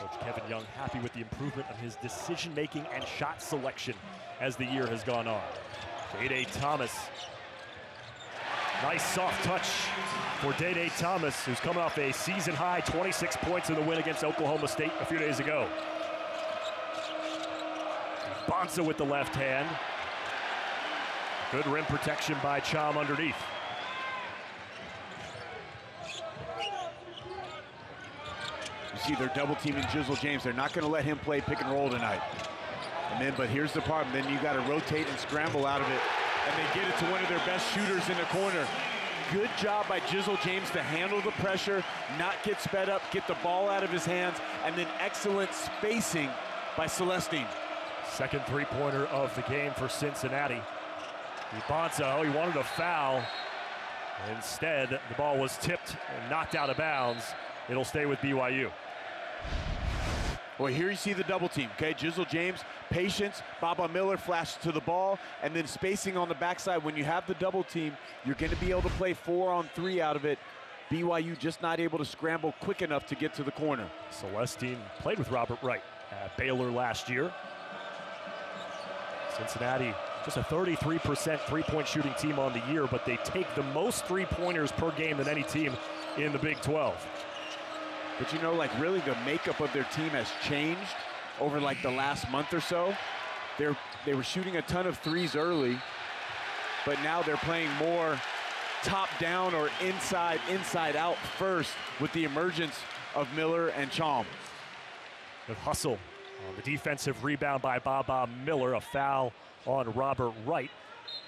Coach Kevin Young happy with the improvement of his decision-making and shot selection as the year has gone on. Day Thomas. Nice soft touch for Day Thomas, who's coming off a season-high 26 points in the win against Oklahoma State a few days ago. Bonsa with the left hand. Good rim protection by Chom underneath. You see they're double teaming Jizzle James. They're not going to let him play pick and roll tonight. And then, but here's the problem. Then you got to rotate and scramble out of it. And they get it to one of their best shooters in the corner. Good job by Jizzle James to handle the pressure, not get sped up, get the ball out of his hands, and then excellent spacing by Celestine. Second three-pointer of the game for Cincinnati. Bonsa, he wanted a foul. Instead, the ball was tipped and knocked out of bounds. It'll stay with BYU. Well, here you see the double team, okay? Jizzle James, patience, Baba Miller flashes to the ball, and then spacing on the backside. When you have the double team, you're going to be able to play 4-on-3 out of it. BYU just not able to scramble quick enough to get to the corner. Celestine played with Robert Wright at Baylor last year. Cincinnati, just a 33% three-point shooting team on the year, but they take the most three-pointers per game than any team in the Big 12. But you know, like really the makeup of their team has changed over like the last month or so. They were shooting a ton of threes early, but now they're playing more top down or inside out first with the emergence of Miller and Chom. The hustle on the defensive rebound by Baba Miller, a foul on Robert Wright.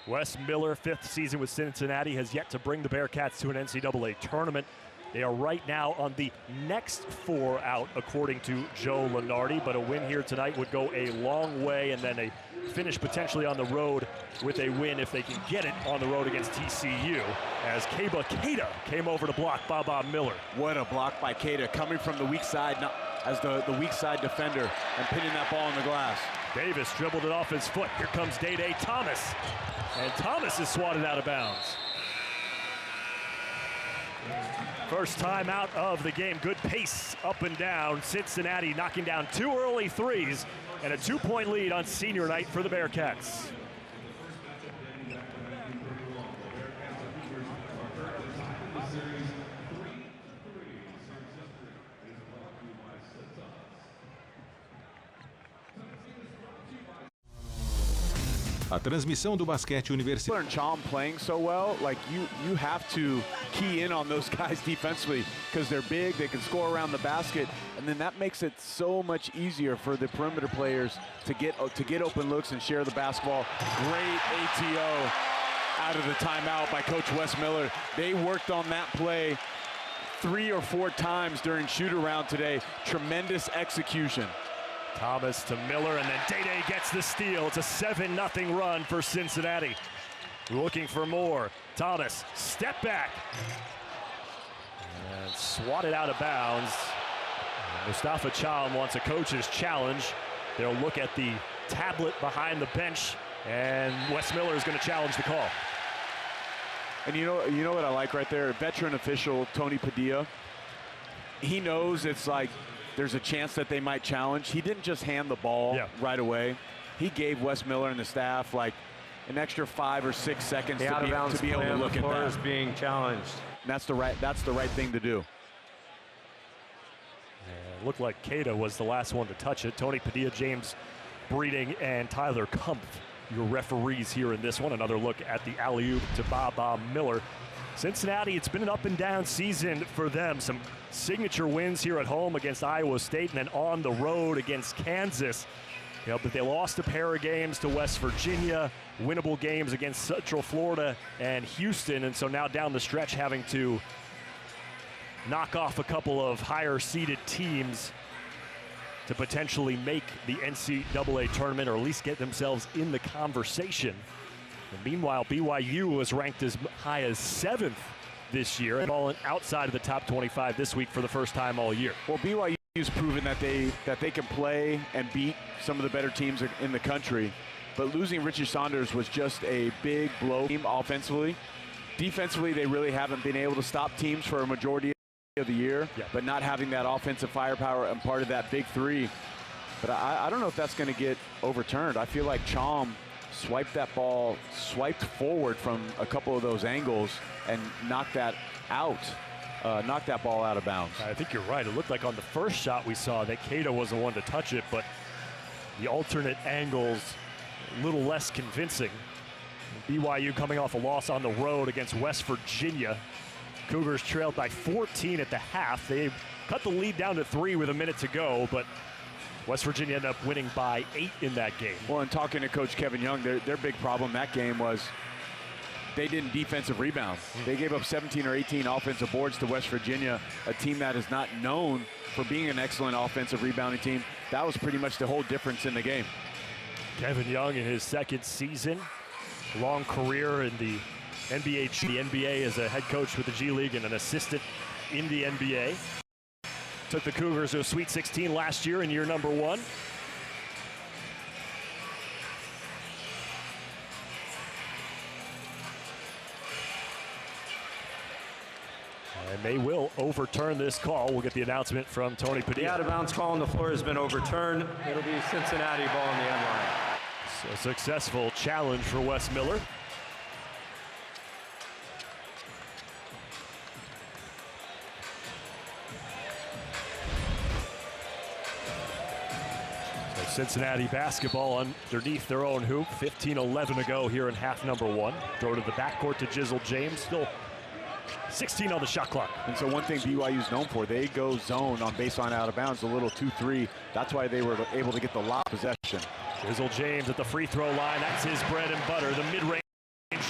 Wes Miller, fifth season with Cincinnati, has yet to bring the Bearcats to an NCAA tournament. They are right now on the next 4 out, according to Joe Lunardi, but a win here tonight would go a long way, and then a finish potentially on the road with a win if they can get it on the road against TCU, as Keba Keita came over to block Baba Miller. What a block by Keita, coming from the weak side as the weak side defender and pinning that ball in the glass. Davis dribbled it off his foot. Here comes Day Thomas, and Thomas is swatted out of bounds. First time out of the game. Good pace up and down. Cincinnati knocking down 2 early threes and a 2-point lead on senior night for the Bearcats. A transmissão do basquete universitário. Chom playing so well, like you have to key in on those guys defensively because they're big, they can score around the basket, and then that makes it so much easier for the perimeter players to get open looks and share the basketball. Great ATO out of the timeout by Coach Wes Miller. They worked on that play 3 or 4 times during shoot-around today. Tremendous execution. Thomas to Miller, and then Day gets the steal. It's a 7-0 run for Cincinnati. Looking for more. Thomas, step back. And swatted out of bounds. Mustafa Chom wants a coach's challenge. They'll look at the tablet behind the bench, and Wes Miller is going to challenge the call. And you know what I like right there? Veteran official Tony Padilla. He knows it's like there's a chance that they might challenge. He didn't just hand the ball right away. He gave Wes Miller and the staff like an extra 5 or 6 seconds to be able to look at that. Is being challenged. And that's the right thing to do. It looked like Keita was the last one to touch it. Tony Padilla, James Breeding, and Tyler Kumpf, your referees here in this one. Another look at the alley-oop to Baba Miller. Cincinnati, it's been an up-and-down season for them. Some signature wins here at home against Iowa State and then on the road against Kansas. But they lost a pair of games to West Virginia, winnable games against Central Florida and Houston, and so now down the stretch having to knock off a couple of higher-seeded teams to potentially make the NCAA tournament or at least get themselves in the conversation. And meanwhile, BYU was ranked as high as 7th this year and fallen outside of the top 25 this week for the first time all year. Well, BYU's proven that they can play and beat some of the better teams in the country, but losing Richie Saunders was just a big blow offensively. Defensively, they really haven't been able to stop teams for a majority of the year, but not having that offensive firepower and part of that big three. But I don't know if that's going to get overturned. I feel like Chom swiped that ball, swiped forward from a couple of those angles and knocked that out, knocked that ball out of bounds. I think you're right. It looked like on the first shot we saw that Cato was the one to touch it, but the alternate angles a little less convincing. BYU coming off a loss on the road against West Virginia. Cougars trailed by 14 at the half. They cut the lead down to 3 with a minute to go, but West Virginia ended up winning by 8 in that game. Well, and talking to Coach Kevin Young, their big problem that game was they didn't defensive rebound. They gave up 17 or 18 offensive boards to West Virginia, a team that is not known for being an excellent offensive rebounding team. That was pretty much the whole difference in the game. Kevin Young in his second season, long career in the NBA. The NBA as a head coach with the G League and an assistant in the NBA. Took the Cougars to a Sweet 16 last year in year number 1. And they will overturn this call. We'll get the announcement from Tony Padilla. The out-of-bounds call on the floor has been overturned. It'll be Cincinnati ball on the end line. So a successful challenge for Wes Miller. Cincinnati basketball underneath their own hoop. 15-11 to go here in half number 1. Throw to the backcourt to Jizzle James. Still 16 on the shot clock. And so one thing BYU's known for, they go zone on baseline out of bounds, a little 2-3. That's why they were able to get the lob possession. Jizzle James at the free throw line. That's his bread and butter, the mid-range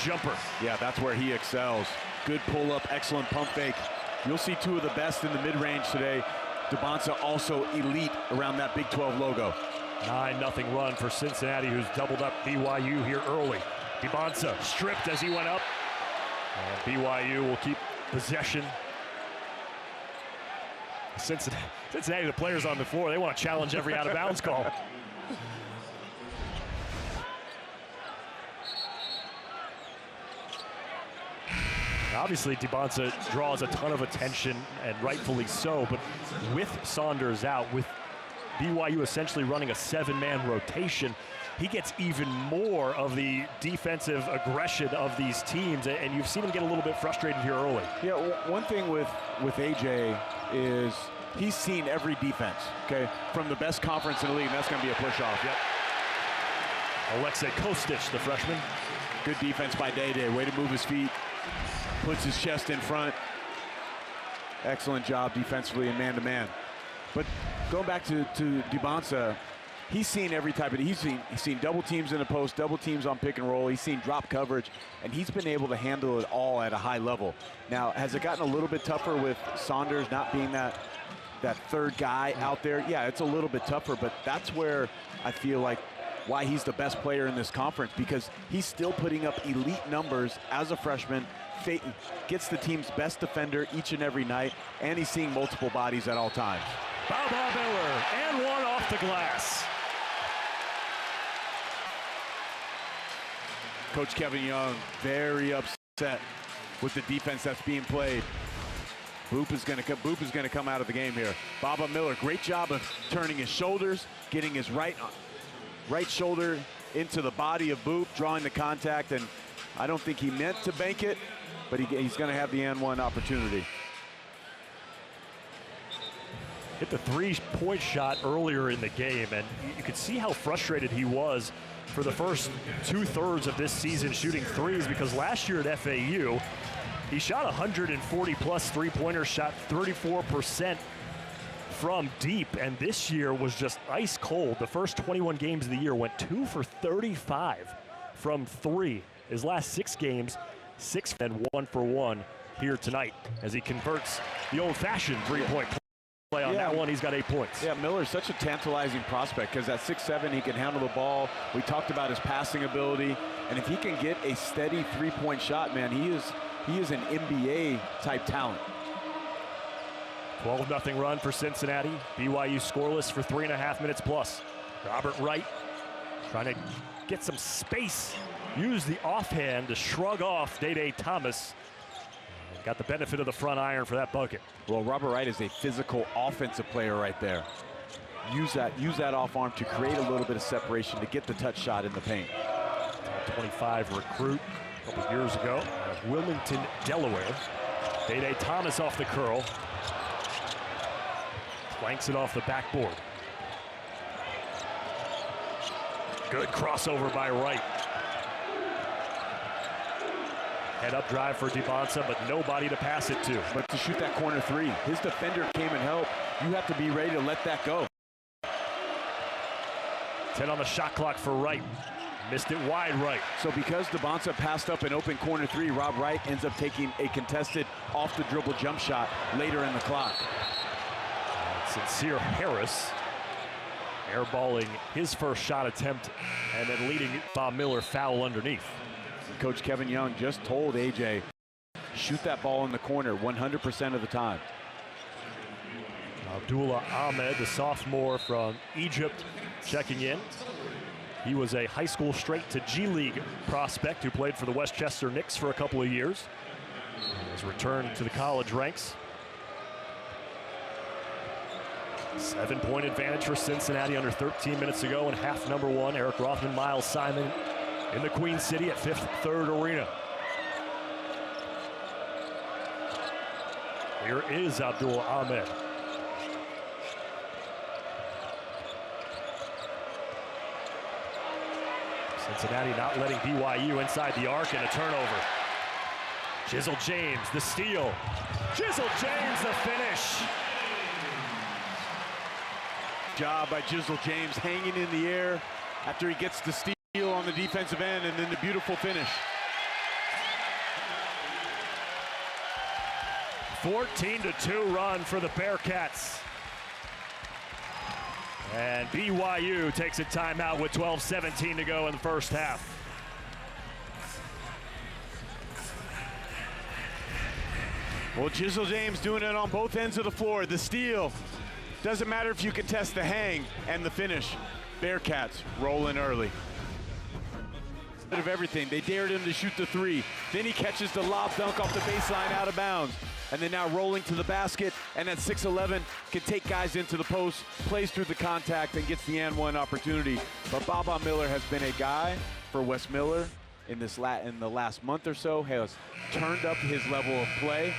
jumper. Yeah, that's where he excels. Good pull-up, excellent pump fake. You'll see 2 of the best in the mid-range today. DeBonsa also elite around that Big 12 logo. 9-0 run for Cincinnati, who's doubled up BYU here early. DeBonsa stripped as he went up. And BYU will keep possession. Cincinnati, the players on the floor, they want to challenge every out-of-bounds call. Obviously, DeBonsa draws a ton of attention, and rightfully so, but with Saunders out, with BYU essentially running a 7-man rotation, he gets even more of the defensive aggression of these teams, and you've seen him get a little bit frustrated here early. Yeah, one thing with AJ is he's seen every defense, okay? From the best conference in the league, and that's going to be a push-off. Yep. Alexei Kostic, the freshman. Good defense by Day. Way to move his feet. Puts his chest in front. Excellent job defensively and man-to-man. But going back to DeBonsa, he's seen every type of, he's seen double teams in the post, double teams on pick and roll. He's seen drop coverage, and he's been able to handle it all at a high level. Now, has it gotten a little bit tougher with Saunders not being that third guy out there? Yeah, it's a little bit tougher, but that's where I feel like why he's the best player in this conference, because he's still putting up elite numbers as a freshman. Gets the team's best defender each and every night, and he's seeing multiple bodies at all times. Baba Miller, and one off the glass. Coach Kevin Young very upset with the defense that's being played. Boop is going to come out of the game here. Baba Miller, great job of turning his shoulders, getting his right shoulder into the body of Boop, drawing the contact, and I don't think he meant to bank it, but he's going to have the and one opportunity. Hit the three-point shot earlier in the game, and you could see how frustrated he was for the first 2/3 of this season shooting threes, because last year at FAU, he shot 140-plus three-pointers, shot 34% from deep, and this year was just ice cold. The first 21 games of the year went 2 for 35 from 3. His last 6 games, 6 and 1 for 1 here tonight as he converts the old-fashioned three-point play. On that one, he's got 8 points. Yeah, Miller's such a tantalizing prospect because at 6'7", he can handle the ball. We talked about his passing ability, and if he can get a steady three-point shot, man, he is an NBA-type talent. 12-0 run for Cincinnati. BYU scoreless for 3.5 minutes plus. Robert Wright trying to get some space. Use the offhand to shrug off Day Thomas. Got the benefit of the front iron for that bucket. Well, Robert Wright is a physical offensive player right there. Use that off arm to create a little bit of separation to get the touch shot in the paint. Top 25 recruit a couple years ago out of Wilmington, Delaware. Day Thomas off the curl. Flanks it off the backboard. Good crossover by Wright. Head up drive for DiBonsa, but nobody to pass it to. But to shoot that corner three, his defender came and helped. You have to be ready to let that go. 10 on the shot clock for Wright. Missed it wide right. So because DiBonsa passed up an open corner three, Rob Wright ends up taking a contested off the dribble jump shot later in the clock. Sincere Harris airballing his first shot attempt and then leading Bob Miller foul underneath. Coach Kevin Young just told AJ, shoot that ball in the corner 100% of the time. Abdullah Ahmed, the sophomore from Egypt, checking in. He was a high school straight to G League prospect who played for the Westchester Knicks for a couple of years. Has returned to the college ranks. 7-point advantage for Cincinnati under 13 minutes to go in half number one. Eric Rothman, Miles Simon in the Queen City at Fifth Third Arena. Here is Abdullah Ahmed. Cincinnati not letting BYU inside the arc, and a turnover. Jizzle James, the steal. Jizzle James, the finish. Job by Jizzle James, hanging in the air after he gets the steal on the defensive end, and then the beautiful finish. 14-2 run for the Bearcats. And BYU takes a timeout with 12:17 to go in the first half. Well, Jizzle James doing it on both ends of the floor. The steal. Doesn't matter if you contest the hang and the finish. Bearcats rolling early. Of everything. They dared him to shoot the three. Then he catches the lob dunk off the baseline out of bounds. And then now rolling to the basket, and at 6'11", can take guys into the post, plays through the contact, and gets the and one opportunity. But Bob Miller has been a guy for Wes Miller in the last month or so, has turned up his level of play.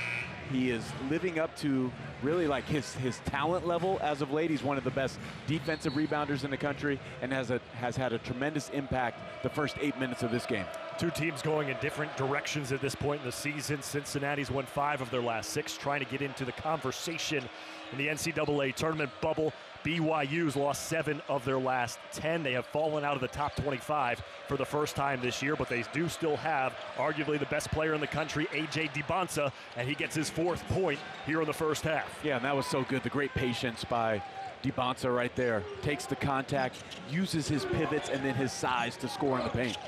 He is living up to really like his talent level as of late. He's one of the best defensive rebounders in the country and has had a tremendous impact the first 8 minutes of this game. Two teams going in different directions at this point in the season. Cincinnati's won 5 of their last 6, trying to get into the conversation in the NCAA tournament bubble. BYU's lost 7 of their last 10. They have fallen out of the top 25 for the first time this year, but they do still have arguably the best player in the country, A.J. DiBonsa, and he gets his 4th point here in the first half. Yeah, and that was so good. The great patience by DiBonsa right there. Takes the contact, uses his pivots, and then his size to score in the paint.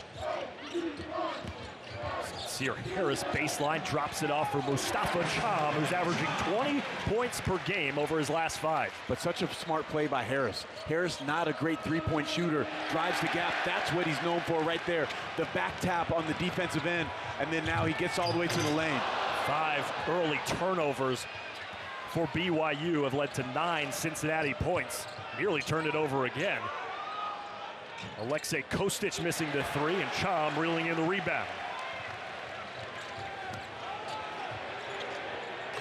Sincere Harris baseline drops it off for Mustafa Cham, who's averaging 20 points per game over his last 5. But such a smart play by Harris. Harris, not a great three-point shooter, drives the gap. That's what he's known for right there. The back tap on the defensive end, and then now he gets all the way to the lane. 5 early turnovers for BYU have led to 9 Cincinnati points. Nearly turned it over again. Alexei Kostic missing the 3, and Cham reeling in the rebound.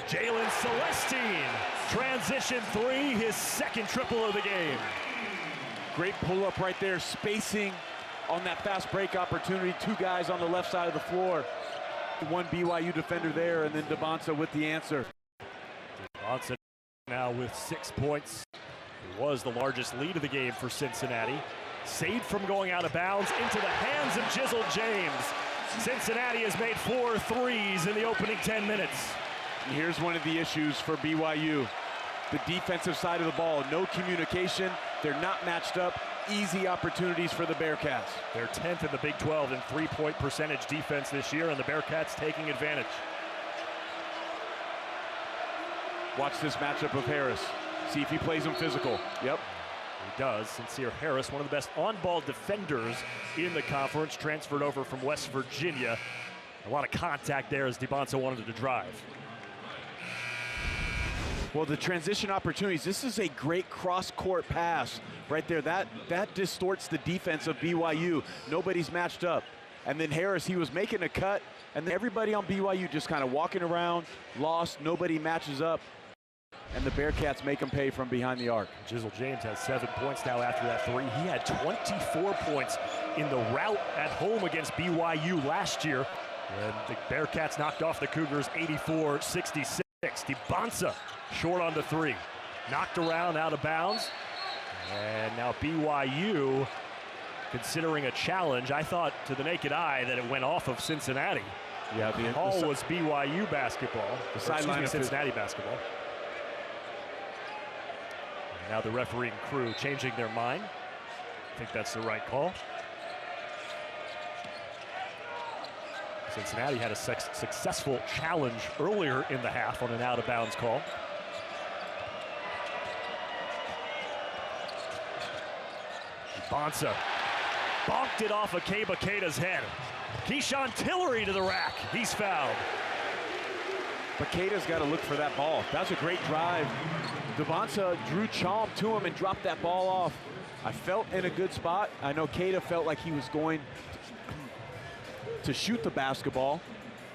Jalen Celestine, transition 3, his 2nd triple of the game. Great pull-up right there, spacing on that fast break opportunity. 2 guys on the left side of the floor. 1 BYU defender there, and then DiBonsa with the answer. DiBonsa now with 6 points. It was the largest lead of the game for Cincinnati. Saved from going out of bounds into the hands of Jizzle James. Cincinnati has made 4 threes in the opening 10 minutes. And here's one of the issues for BYU. The defensive side of the ball, no communication. They're not matched up. Easy opportunities for the Bearcats. They're 10th in the Big 12 in three-point percentage defense this year, and the Bearcats taking advantage. Watch this matchup of Harris. See if he plays him physical. Yep. He does. Sincere Harris, one of the best on-ball defenders in the conference, transferred over from West Virginia. A lot of contact there as DeBonsa wanted to drive. Well, the transition opportunities, this is a great cross-court pass right there. That distorts the defense of BYU. Nobody's matched up. And then Harris, he was making a cut, and then everybody on BYU just kind of walking around, lost, nobody matches up, and the Bearcats make them pay from behind the arc. Jizzle James has 7 points now after that three. He had 24 points in the rout at home against BYU last year. And the Bearcats knocked off the Cougars 84-66. DeBonsa short on the three. Knocked around out of bounds. And now BYU considering a challenge. I thought to the naked eye that it went off of Cincinnati. Yeah, the call was BYU basketball. The sideline of Cincinnati basketball. And now the refereeing crew changing their mind. I think that's the right call. Cincinnati had a successful challenge earlier in the half on an out-of-bounds call. Bonsa bonked it off of Keita's head. Keyshawn Tillery to the rack. He's fouled. But Keita's got to look for that ball. That's a great drive. DeBonsa drew Chom to him and dropped that ball off. I felt in a good spot. I know Keita felt like he was going to shoot the basketball,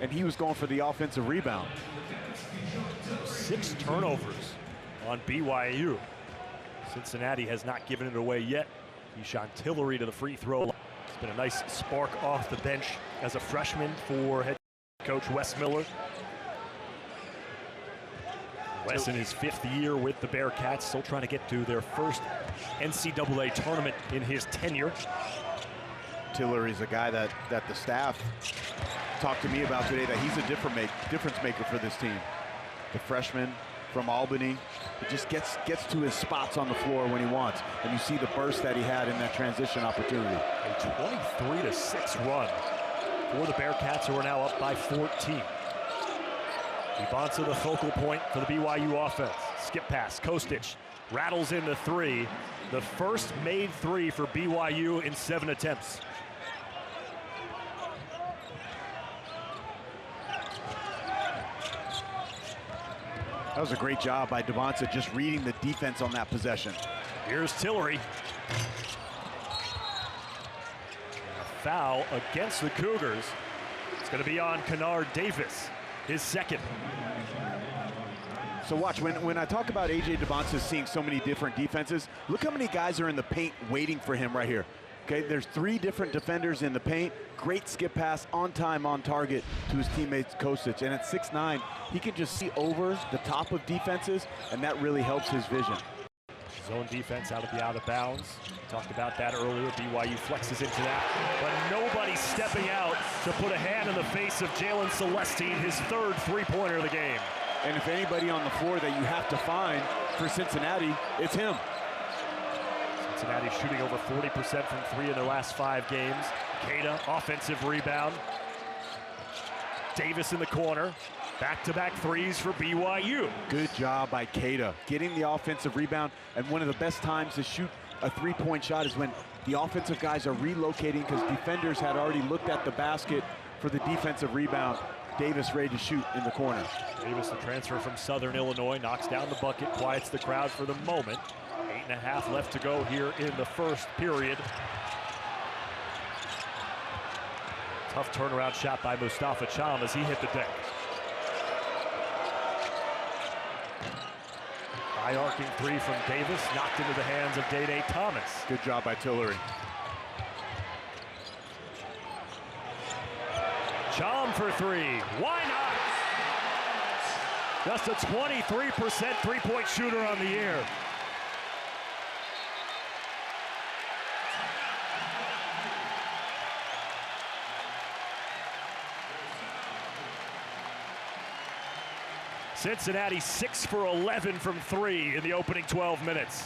and he was going for the offensive rebound. 6 turnovers on BYU. Cincinnati has not given it away yet. Keyshawn Tillery to the free throw. It's been a nice spark off the bench as a freshman for head coach Wes Miller. Wes in his 5th year with the Bearcats, still trying to get to their first NCAA tournament in his tenure. Tillery's a guy that the staff talked to me about today, that he's a difference maker for this team. The freshman from Albany, he just gets to his spots on the floor when he wants. And you see the burst that he had in that transition opportunity. A 23-6 run for the Bearcats, who are now up by 14. DeBonsa the focal point for the BYU offense. Skip pass, Kostic rattles in the three. The first made three for BYU in 7 attempts. That was a great job by DeBonsa, just reading the defense on that possession. Here's Tillery. A foul against the Cougars. It's going to be on Kennard Davis, his second. So watch, when I talk about A.J. DeBonsa seeing so many different defenses, look how many guys are in the paint waiting for him right here. Okay, there's 3 different defenders in the paint. Great skip pass, on time, on target to his teammates Kostic. And at 6'9", he can just see over the top of defenses, and that really helps his vision. Zone defense out of bounds. Talked about that earlier. BYU flexes into that, but nobody's stepping out to put a hand in the face of Jalen Celestine, his 3rd three-pointer of the game. And if anybody on the floor that you have to find for Cincinnati, it's him. Cincinnati shooting over 40% from 3 in their last 5 games. Keita, offensive rebound. Davis in the corner. Back-to-back threes for BYU. Good job by Keita, getting the offensive rebound. And one of the best times to shoot a 3-point shot is when the offensive guys are relocating, because defenders had already looked at the basket for the defensive rebound. Davis ready to shoot in the corner. Davis, the transfer from Southern Illinois, knocks down the bucket, quiets the crowd for the moment. 8.5 left to go here in the first period. Tough turnaround shot by Mustafa Cham as he hit the deck. High arcing three from Davis, knocked into the hands of Day Thomas. Good job by Tillery. Cham for 3. Why not? Just a 23% three-point shooter on the year. Cincinnati 6 for 11 from 3 in the opening 12 minutes.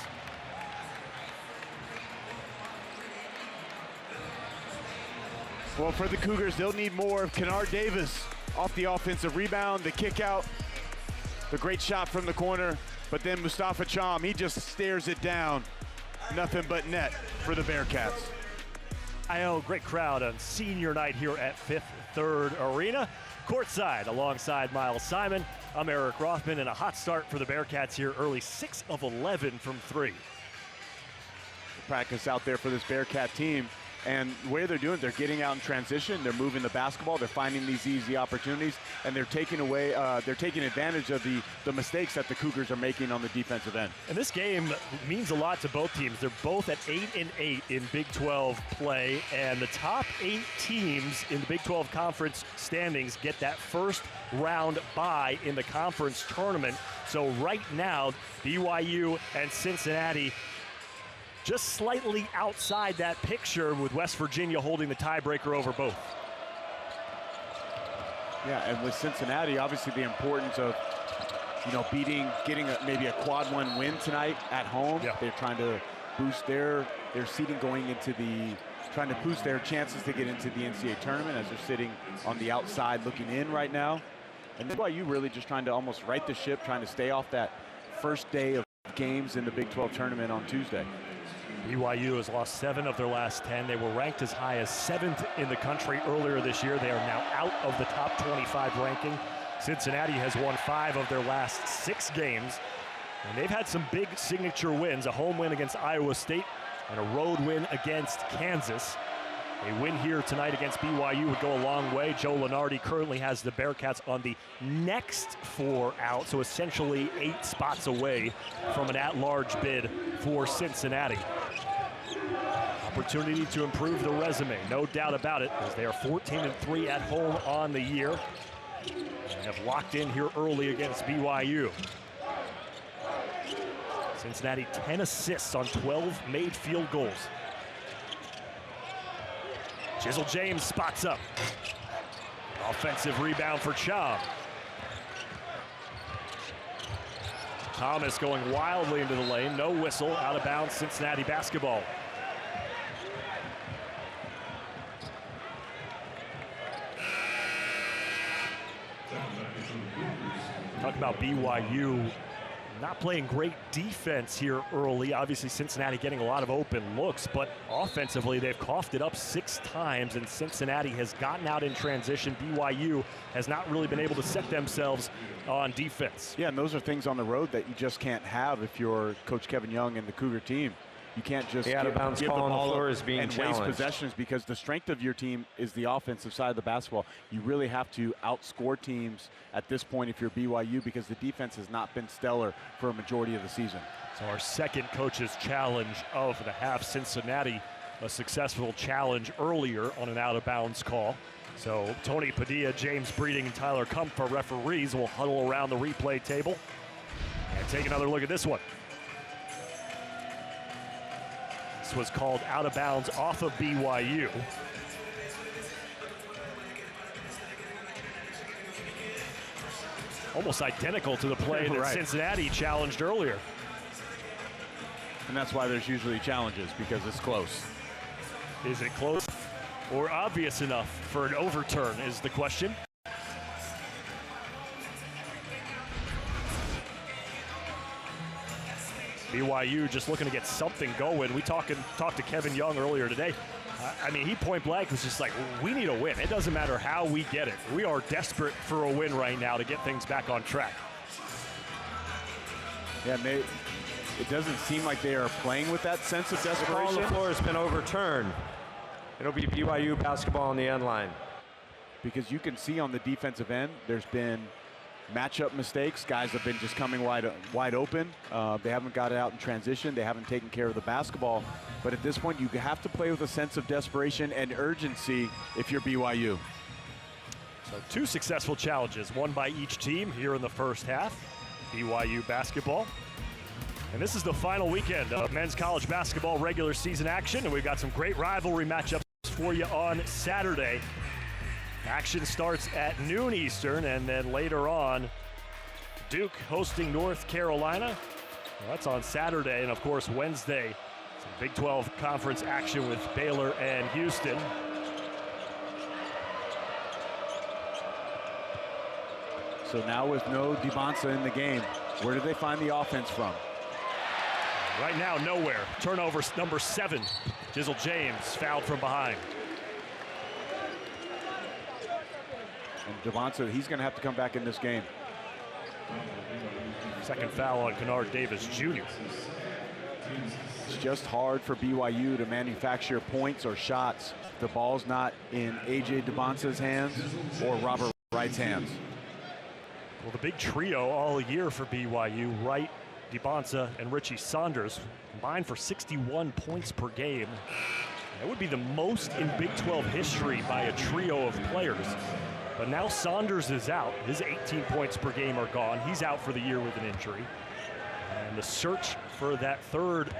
Well, for the Cougars, they'll need more of Kennard Davis off the offensive rebound, the kick out, the great shot from the corner, but then Mustafa Cham, he just stares it down. Nothing but net for the Bearcats. Great crowd on senior night here at Fifth Third Arena. Courtside alongside Miles Simon. I'm Eric Rothman, and a hot start for the Bearcats here early, 6 of 11 from 3. Practice out there for this Bearcat team. And the way they're doing it, they're getting out in transition, they're moving the basketball, they're finding these easy opportunities, and they're taking advantage of the mistakes that the Cougars are making on the defensive end. And this game means a lot to both teams. They're both at 8-8 in Big 12 play, and the top 8 teams in the Big 12 conference standings get that first round bye in the conference tournament. So right now, BYU and Cincinnati just slightly outside that picture, with West Virginia holding the tiebreaker over both. Yeah, and with Cincinnati, obviously the importance of, getting maybe a quad 1 win tonight at home. Yeah. They're trying to boost their seeding going into trying to boost their chances to get into the NCAA tournament, as they're sitting on the outside looking in right now. And BYU really just trying to almost right the ship, trying to stay off that first day of games in the Big 12 tournament on Tuesday. BYU has lost 7 of their last 10. They were ranked as high as 7th in the country earlier this year. They are now out of the top 25 ranking. Cincinnati has won 5 of their last 6 games. And they've had some big signature wins, a home win against Iowa State and a road win against Kansas. A win here tonight against BYU would go a long way. Joe Lunardi currently has the Bearcats on the next 4 out, so essentially 8 spots away from an at-large bid for Cincinnati. Opportunity to improve the resume, no doubt about it, as they are 14-3 at home on the year and have locked in here early against BYU. Cincinnati 10 assists on 12 made field goals. Chisel James spots up. Offensive rebound for Chom. Thomas going wildly into the lane. No whistle. Out of bounds, Cincinnati basketball. Talk about BYU not playing great defense here early. Obviously, Cincinnati getting a lot of open looks, but offensively, they've coughed it up 6 times, and Cincinnati has gotten out in transition. BYU has not really been able to set themselves on defense. Yeah, and those are things on the road that you just can't have if you're Coach Kevin Young and the Cougar team. You can't just the out-of-bounds call on the floor is being challenged. Waste possessions, because the strength of your team is the offensive side of the basketball. You really have to outscore teams at this point if you're BYU, because the defense has not been stellar for a majority of the season. So our second coach's challenge of the half. Cincinnati, a successful challenge earlier on an out-of-bounds call. So Tony Padilla, James Breeding, and Tyler Kumpf, our referees, will huddle around the replay table and take another look at this one. Was called out of bounds off of BYU. Almost identical to the play that Right. Cincinnati challenged earlier. And that's why there's usually challenges, because it's close. Is it close or obvious enough for an overturn is the question. BYU just looking to get something going. We talked to Kevin Young earlier today. I mean, he point blank was just like, we need a win. It doesn't matter how we get it. We are desperate for a win right now to get things back on track. Yeah, it doesn't seem like they are playing with that sense of desperation. The ball on the floor has been overturned. It'll be BYU basketball on the end line. Because you can see on the defensive end, there's been matchup mistakes. Guys have been just coming wide open. They haven't got it out in transition. They haven't taken care of the basketball. But at this point, you have to play with a sense of desperation and urgency if you're BYU. So 2 successful challenges, one by each team here in the first half. BYU basketball. And this is the final weekend of men's college basketball regular season action, and we've got some great rivalry matchups for you on Saturday. Action starts at noon Eastern, and then later on, Duke hosting North Carolina. Well, that's on Saturday, and of course Wednesday, some Big 12 conference action with Baylor and Houston. So now with no Dibonsa in the game, where do they find the offense from? Right now, nowhere. Turnover number 7. Jizzle James fouled from behind. And Devonta, he's going to have to come back in this game. Second foul on Kennard Davis Jr. It's just hard for BYU to manufacture points or shots. The ball's not in A.J. Devonta's hands or Robert Wright's hands. Well, the big trio all year for BYU, Wright, Devonta, and Richie Saunders, combined for 61 points per game. That would be the most in Big 12 history by a trio of players. But now Saunders is out. His 18 points per game are gone. He's out for the year with an injury. And the search for that third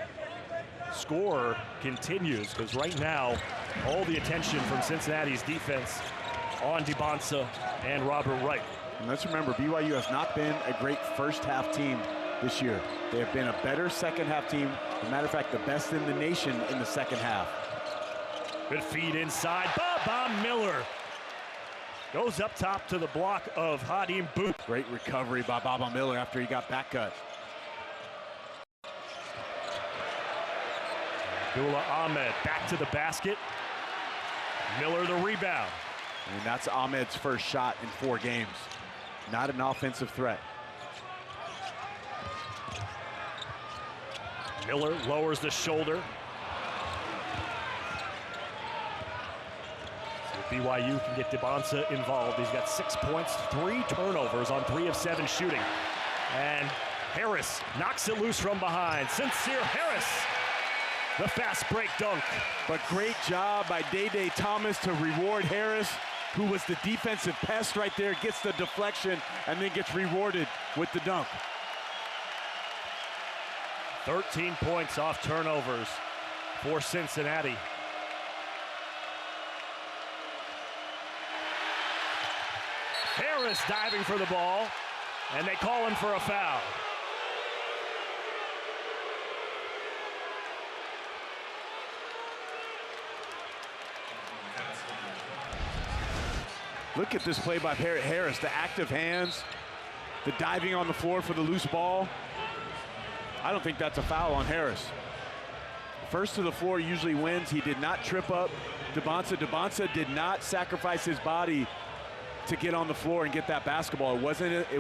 scorer continues, because right now, all the attention from Cincinnati's defense on Devonta and Robert Wright. And let's remember, BYU has not been a great first half team this year. They have been a better second half team. As a matter of fact, the best in the nation in the second half. Good feed inside. Bob Miller goes up top to the block of Hadim Boot. Great recovery by Bob Miller after he got back cut. Abdullah Ahmed back to the basket. Miller the rebound. And that's Ahmed's first shot in 4 games. Not an offensive threat. Miller lowers the shoulder. So BYU can get Devonta involved. He's got 6 points, 3 turnovers on 3 of 7 shooting. And Harris knocks it loose from behind. Sincere Harris, the fast break dunk. But great job by Day Thomas to reward Harris, who was the defensive pest right there, gets the deflection, and then gets rewarded with the dunk. 13 points off turnovers for Cincinnati. Harris diving for the ball, and they call him for a foul. Look at this play by Harris, the active hands, the diving on the floor for the loose ball. I don't think that's a foul on Harris. First to the floor usually wins. He did not trip up Devonta. Devonta did not sacrifice his body to get on the floor and get that basketball. It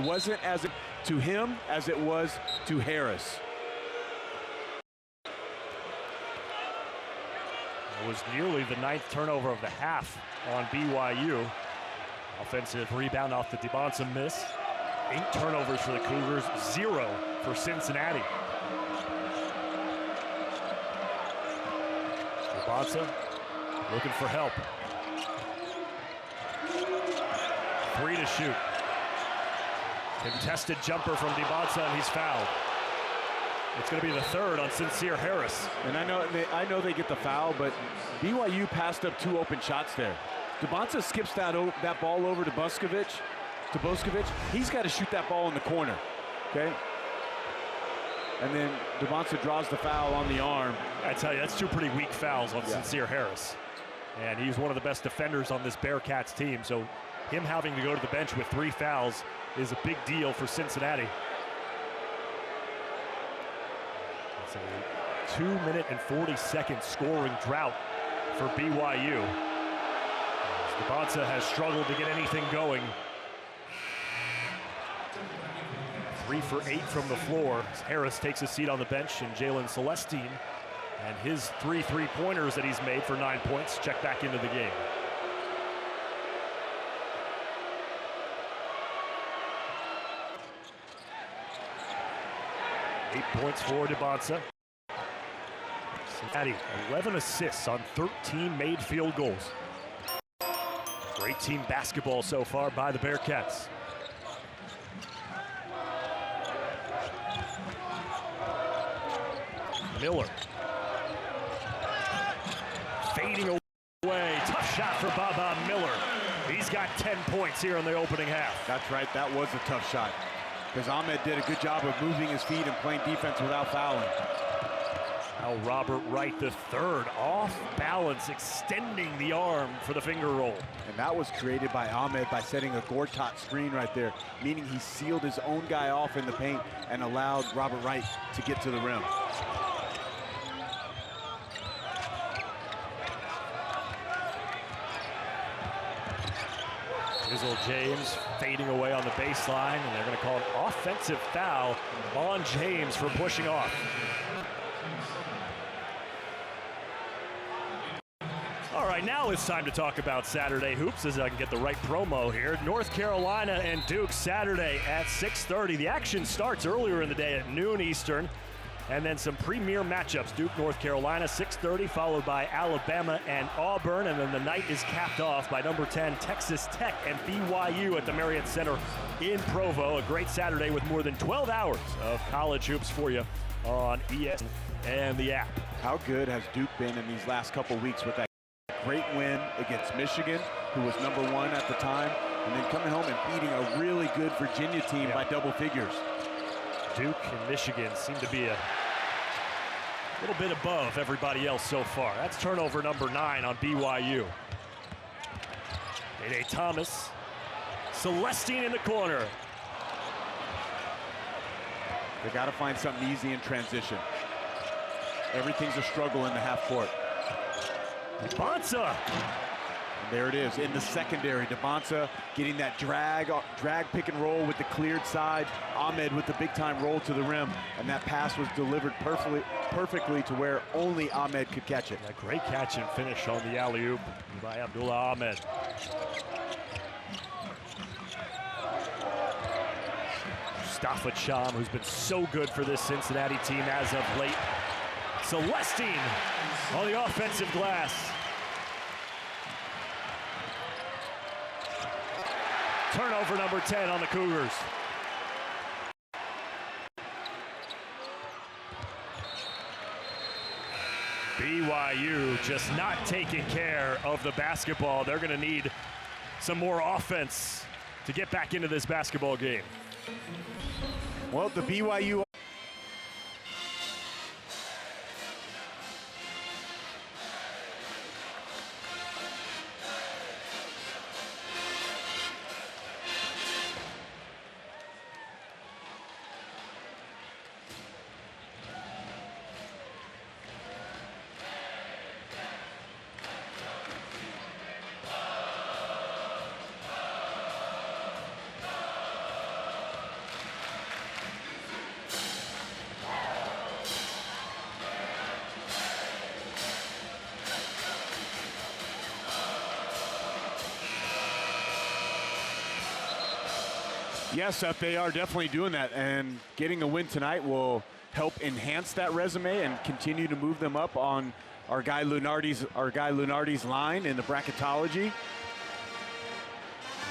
wasn't as to him as it was to Harris. It was nearly the 9th turnover of the half on BYU. Offensive rebound off the Devonta miss. 8 turnovers for the Cougars, 0 for Cincinnati. Devonta looking for help. 3 to shoot. Contested jumper from Devonta, and he's fouled. It's going to be the 3rd on Sincere Harris. And I know they get the foul, but BYU passed up 2 open shots there. Devonta skips that ball over to Boskovic. He's got to shoot that ball in the corner, okay? And then Devonta draws the foul on the arm. I tell you, that's 2 pretty weak fouls on Sincere Harris. And he's one of the best defenders on this Bearcats team, so him having to go to the bench with 3 fouls is a big deal for Cincinnati. It's a 2-minute and 40-second scoring drought for BYU. Devonta has struggled to get anything going. 3 for 8 from the floor. Harris takes a seat on the bench, and Jalen Celestine and his 3 3-pointers that he's made for 9 points check back into the game. Eight points for Devonta. Cincinnati, 11 assists on 13 made field goals. Great team basketball so far by the Bearcats. Miller. Fading away. Tough shot for Baba Miller. He's got 10 points here in the opening half. That's right, that was a tough shot. Because Ahmed did a good job of moving his feet and playing defense without fouling. Now Robert Wright, the 3rd, off balance, extending the arm for the finger roll. And that was created by Ahmed by setting a Gortat screen right there, meaning he sealed his own guy off in the paint and allowed Robert Wright to get to the rim. Dizzle James fading away on the baseline, and they're going to call an offensive foul on James for pushing off. All right, now it's time to talk about Saturday hoops as I can get the right promo here. North Carolina and Duke Saturday at 6:30. The action starts earlier in the day at noon Eastern. And then some premier matchups. Duke, North Carolina, 6:30, followed by Alabama and Auburn. And then the night is capped off by number 10, Texas Tech and BYU at the Marriott Center in Provo. A great Saturday with more than 12 hours of college hoops for you on ESPN and the app. How good has Duke been in these last couple weeks with that great win against Michigan, who was #1 at the time, and then coming home and beating a really good Virginia team by double figures. Duke and Michigan seem to be a little bit above everybody else so far. That's turnover number 9 on BYU. Day Thomas. Celestine in the corner. They got to find something easy in transition. Everything's a struggle in the half court. Bonsa. There it is in the secondary. Debonsa getting that drag pick and roll with the cleared side. Ahmed with the big time roll to the rim, and that pass was delivered perfectly to where only Ahmed could catch it. A great catch and finish on the alley-oop by Abdullah Ahmed. Mustafa Cham, who's been so good for this Cincinnati team as of late. Celestine on the offensive glass. Turnover number 10 on the Cougars. BYU just not taking care of the basketball. They're going to need some more offense to get back into this basketball game. Well, the BYU Yes, they are definitely doing that, and getting a win tonight will help enhance that resume and continue to move them up on our guy Lunardi's line in the bracketology.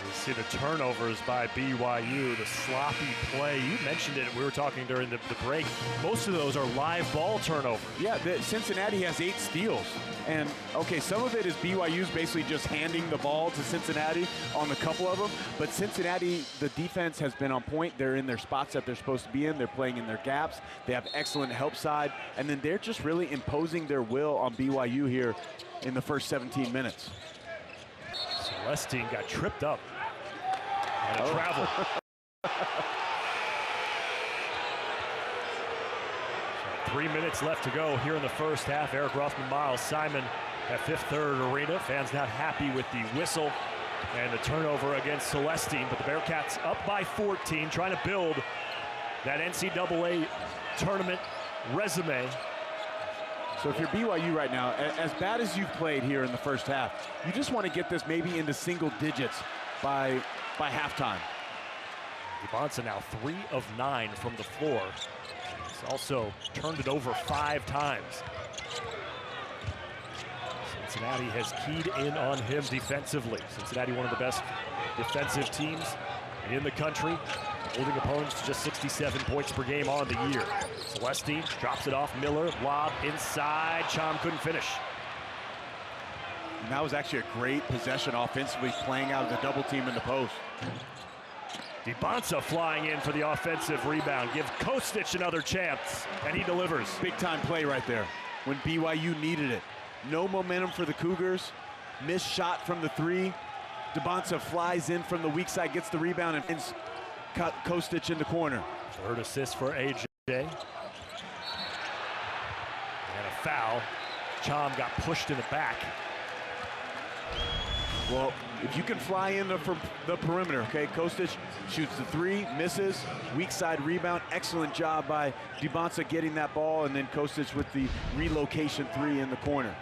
You see the turnovers by BYU, the sloppy play. You mentioned it. We were talking during the break. Most of those are live ball turnovers. Yeah, Cincinnati has 8 steals. And, okay, some of it is BYU's basically just handing the ball to Cincinnati on a couple of them. But Cincinnati, the defense has been on point. They're in their spots that they're supposed to be in. They're playing in their gaps. They have excellent help side. And then they're just really imposing their will on BYU here in the first 17 minutes. Celestine got tripped up on a travel. 3 minutes left to go here in the first half. Eric Rothman Miles Simon at Fifth Third Arena. Fans not happy with the whistle and the turnover against Celestine, but the Bearcats up by 14, trying to build that NCAA tournament resume. So if you're BYU right now, as bad as you've played here in the first half, you just want to get this maybe into single digits by halftime. Debonsa now 3 of 9 from the floor. He's also turned it over 5 times. Cincinnati has keyed in on him defensively. Cincinnati, one of the best defensive teams in the country, holding opponents to just 67 points per game on the year. Celestine drops it off. Miller, lob inside. Cham couldn't finish. And that was actually a great possession offensively, playing out of the double team in the post. Debonsa flying in for the offensive rebound. Give Kostic another chance, and he delivers. Big time play right there when BYU needed it. No momentum for the Cougars. Missed shot from the 3. Debonsa flies in from the weak side, gets the rebound, and ends Kostic in the corner. 3rd assist for AJ. And a foul. Cham got pushed in the back. Well, if you can fly in from the perimeter, okay, Kostic shoots the three, misses, weak side rebound, excellent job by Dibonsa getting that ball, and then Kostic with the relocation three in the corner.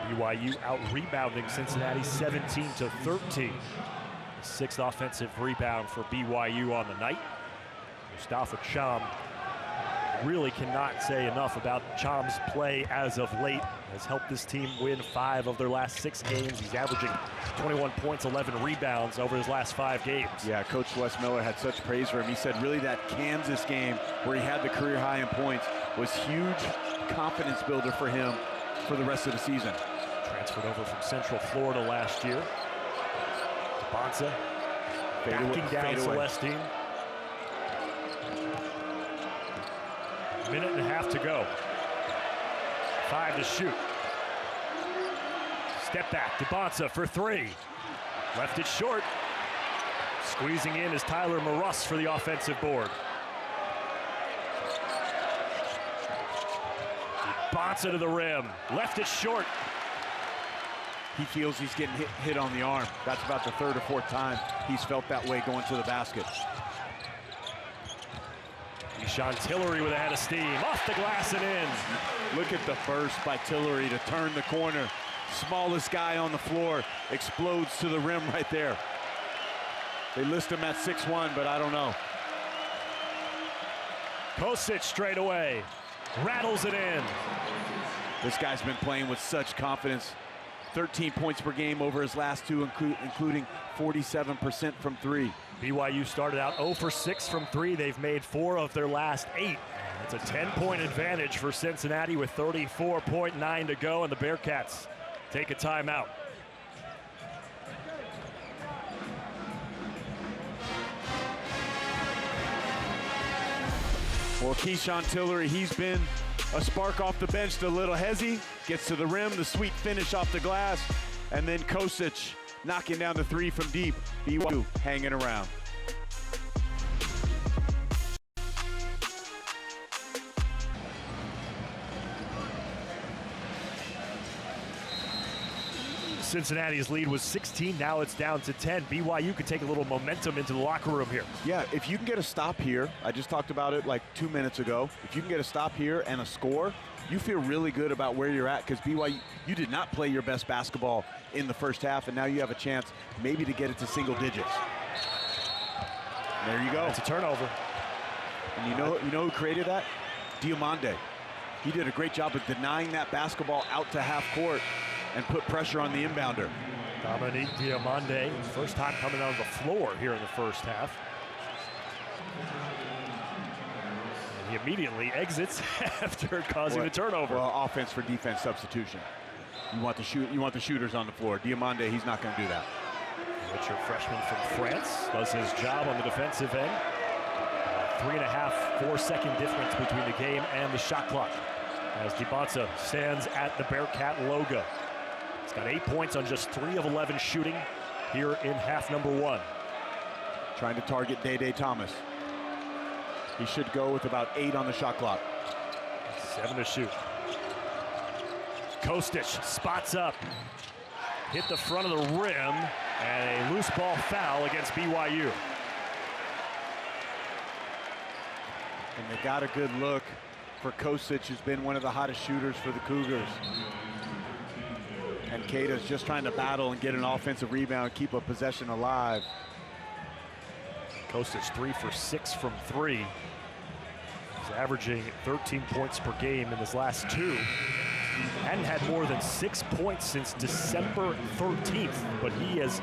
BYU out-rebounding Cincinnati 17-13. Sixth offensive rebound for BYU on the night. Mustafa Cham, really cannot say enough about Cham's play as of late. Has helped this team win 5 of their last 6 games. He's averaging 21 points, 11 rebounds over his last 5 games. Yeah, Coach Wes Miller had such praise for him. He said really that Kansas game where he had the career high in points was huge confidence builder for him for the rest of the season. Transferred over from Central Florida last year. Dibonsa backing down Celestine. Minute and a half to go. 5 to shoot. Step back, Dibonsa for 3. Left it short. Squeezing in is Tyler Maruss for the offensive board. Dibonsa to the rim. Left it short. He feels he's getting hit on the arm. That's about the 3rd or 4th time he's felt that way going to the basket. Sean Tillery with a head of steam. Off the glass and in. Look at the burst by Tillery to turn the corner. Smallest guy on the floor, explodes to the rim right there. They list him at 6'1", but I don't know. Kostic straight away. Rattles it in. This guy's been playing with such confidence. 13 points per game over his last 2, including 47% from 3. BYU started out 0 for 6 from 3. They've made 4 of their last 8. It's a 10-point advantage for Cincinnati with 34.9 to go, and the Bearcats take a timeout. Well, Keyshawn Tillery, he's been a spark off the bench, a little hezzy, gets to the rim, the sweet finish off the glass, and then Kostic knocking down the 3 from deep. BYU hanging around. Cincinnati's lead was 16, now it's down to 10. BYU could take a little momentum into the locker room here. Yeah, if you can get a stop here, I just talked about it like 2 minutes ago. If you can get a stop here and a score, you feel really good about where you're at, because BYU, you did not play your best basketball in the first half, and now you have a chance maybe to get it to single digits. There you go. It's a turnover. And you know who created that? Diamande. He did a great job of denying that basketball out to half court and put pressure on the inbounder. Dominique Diamande, first time coming on the floor here in the first half. And he immediately exits after causing the turnover. Well, offense for defense substitution. You want the shooters on the floor. Diamande, he's not going to do that. Richard, freshman from France, does his job on the defensive end. 3.5, 4-second difference between the game and the shot clock, as Dibonsa stands at the Bearcat logo. He's got 8 points on just 3 of 11 shooting here in half number 1. Trying to target Day Thomas. He should go with about 8 on the shot clock. 7 to shoot. Kostic spots up, hit the front of the rim, and a loose ball foul against BYU. And they got a good look for Kostic, who's been one of the hottest shooters for the Cougars. And Keita's just trying to battle and get an offensive rebound, keep a possession alive. Kostic 3 for 6 from 3. He's averaging 13 points per game in his last 2. Hadn't had more than 6 points since December 13th, but he has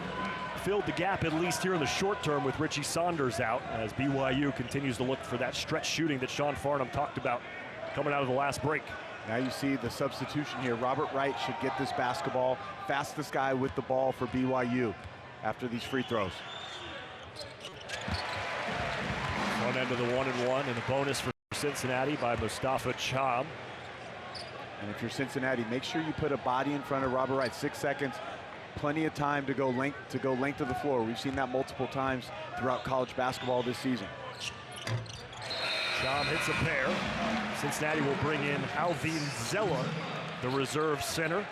filled the gap at least here in the short term with Richie Saunders out, as BYU continues to look for that stretch shooting that Sean Farnham talked about coming out of the last break. Now you see the substitution here. Robert Wright should get this basketball. Fastest guy with the ball for BYU after these free throws. Front end of the 1-and-1 and a bonus for Cincinnati by Mustafa Cham. And if you're Cincinnati, make sure you put a body in front of Robert Wright. 6 seconds, plenty of time to go length of the floor. We've seen that multiple times throughout college basketball this season. Cham hits a pair. Cincinnati will bring in Alvin Zeller, the reserve center.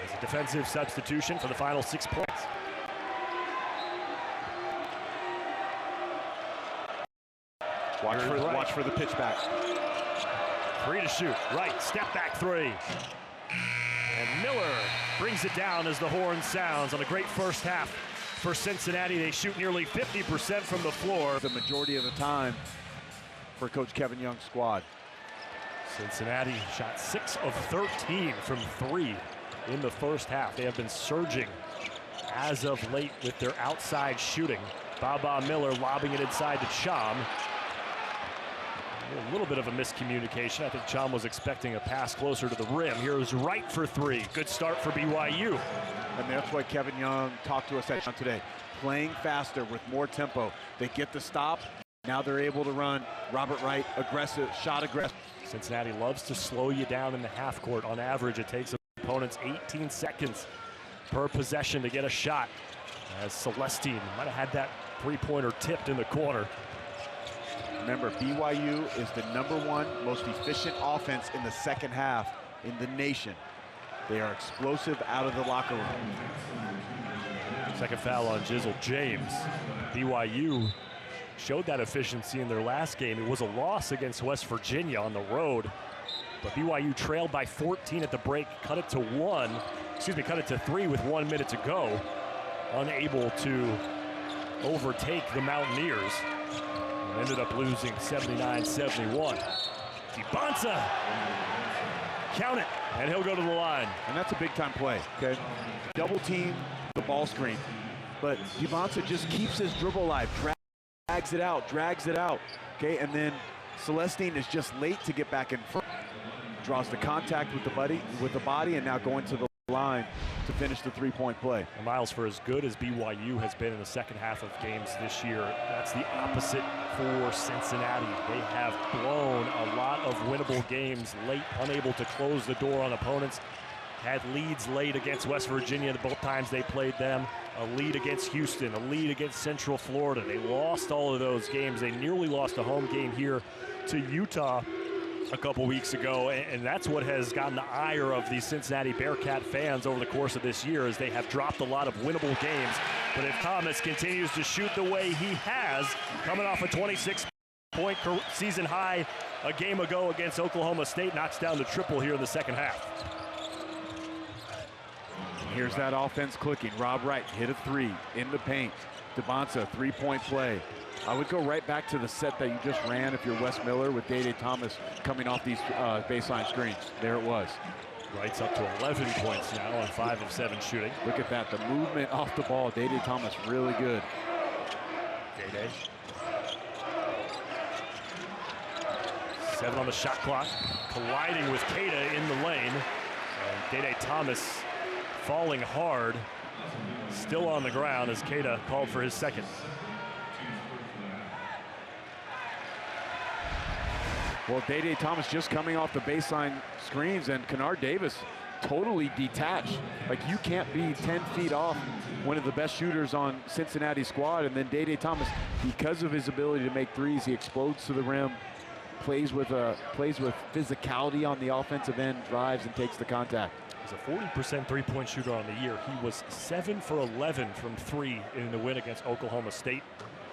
As a defensive substitution for the final 6 points. Watch for the pitch back. 3 to shoot. Right, step back 3. And Miller brings it down as the horn sounds on a great first half for Cincinnati. They shoot nearly 50% from the floor. The majority of the time for Coach Kevin Young's squad. Cincinnati shot 6 of 13 from 3 in the first half. They have been surging as of late with their outside shooting. Baba Miller lobbing it inside to Cham. A little bit of a miscommunication. I think Cham was expecting a pass closer to the rim. Here's Wright for 3. Good start for BYU. And that's what Kevin Young talked to us at today. Playing faster with more tempo. They get the stop. Now they're able to run. Robert Wright, aggressive, shot aggressive. Cincinnati loves to slow you down in the half court. On average, it takes opponents 18 seconds per possession to get a shot. As Celestine might have had that three-pointer tipped in the corner. Remember, BYU is the #1 most efficient offense in the second half in the nation. They are explosive out of the locker room. Second foul on Jizzle James. BYU showed that efficiency in their last game. It was a loss against West Virginia on the road, but BYU trailed by 14 at the break, cut it to 3 with 1 minute to go. Unable to overtake the Mountaineers. And ended up losing 79-71. Dibonsa, count it, and he'll go to the line. And that's a big-time play, okay? Double team the ball screen, but Dibonsa just keeps his dribble alive, drags it out, okay? And then Celestine is just late to get back in front. Draws the contact with the body, and now going to the line to finish the three-point play. And Miles, for as good as BYU has been in the second half of games this year, that's the opposite for Cincinnati. They have blown a lot of winnable games late, unable to close the door on opponents. Had leads late against West Virginia both times they played them. A lead against Houston, a lead against Central Florida. They lost all of those games. They nearly lost a home game here to Utah a couple weeks ago, and that's what has gotten the ire of the Cincinnati Bearcat fans over the course of this year, as they have dropped a lot of winnable games. But if Thomas continues to shoot the way he has, coming off a 26-point season high a game ago against Oklahoma State, knocks down the triple here in the second half. Here's that offense clicking. Rob Wright hit a 3 in the paint. Dibonsa, three-point play. I would go right back to the set that you just ran if you're Wes Miller, with Day Thomas coming off these baseline screens. There it was. Wright's up to 11 points now on 5 of 7 shooting. Look at that, the movement off the ball. Day Thomas really good. Day. 7 on the shot clock, colliding with Keita in the lane. And Day Thomas falling hard, still on the ground as Keita called for his second. Well, Day Thomas just coming off the baseline screens, and Kennard Davis totally detached. Like, you can't be 10 feet off one of the best shooters on Cincinnati's squad. And then Day Thomas, because of his ability to make threes, he explodes to the rim, plays with physicality on the offensive end, drives and takes the contact. He's a 40% three-point shooter on the year. He was 7 for 11 from 3 in the win against Oklahoma State.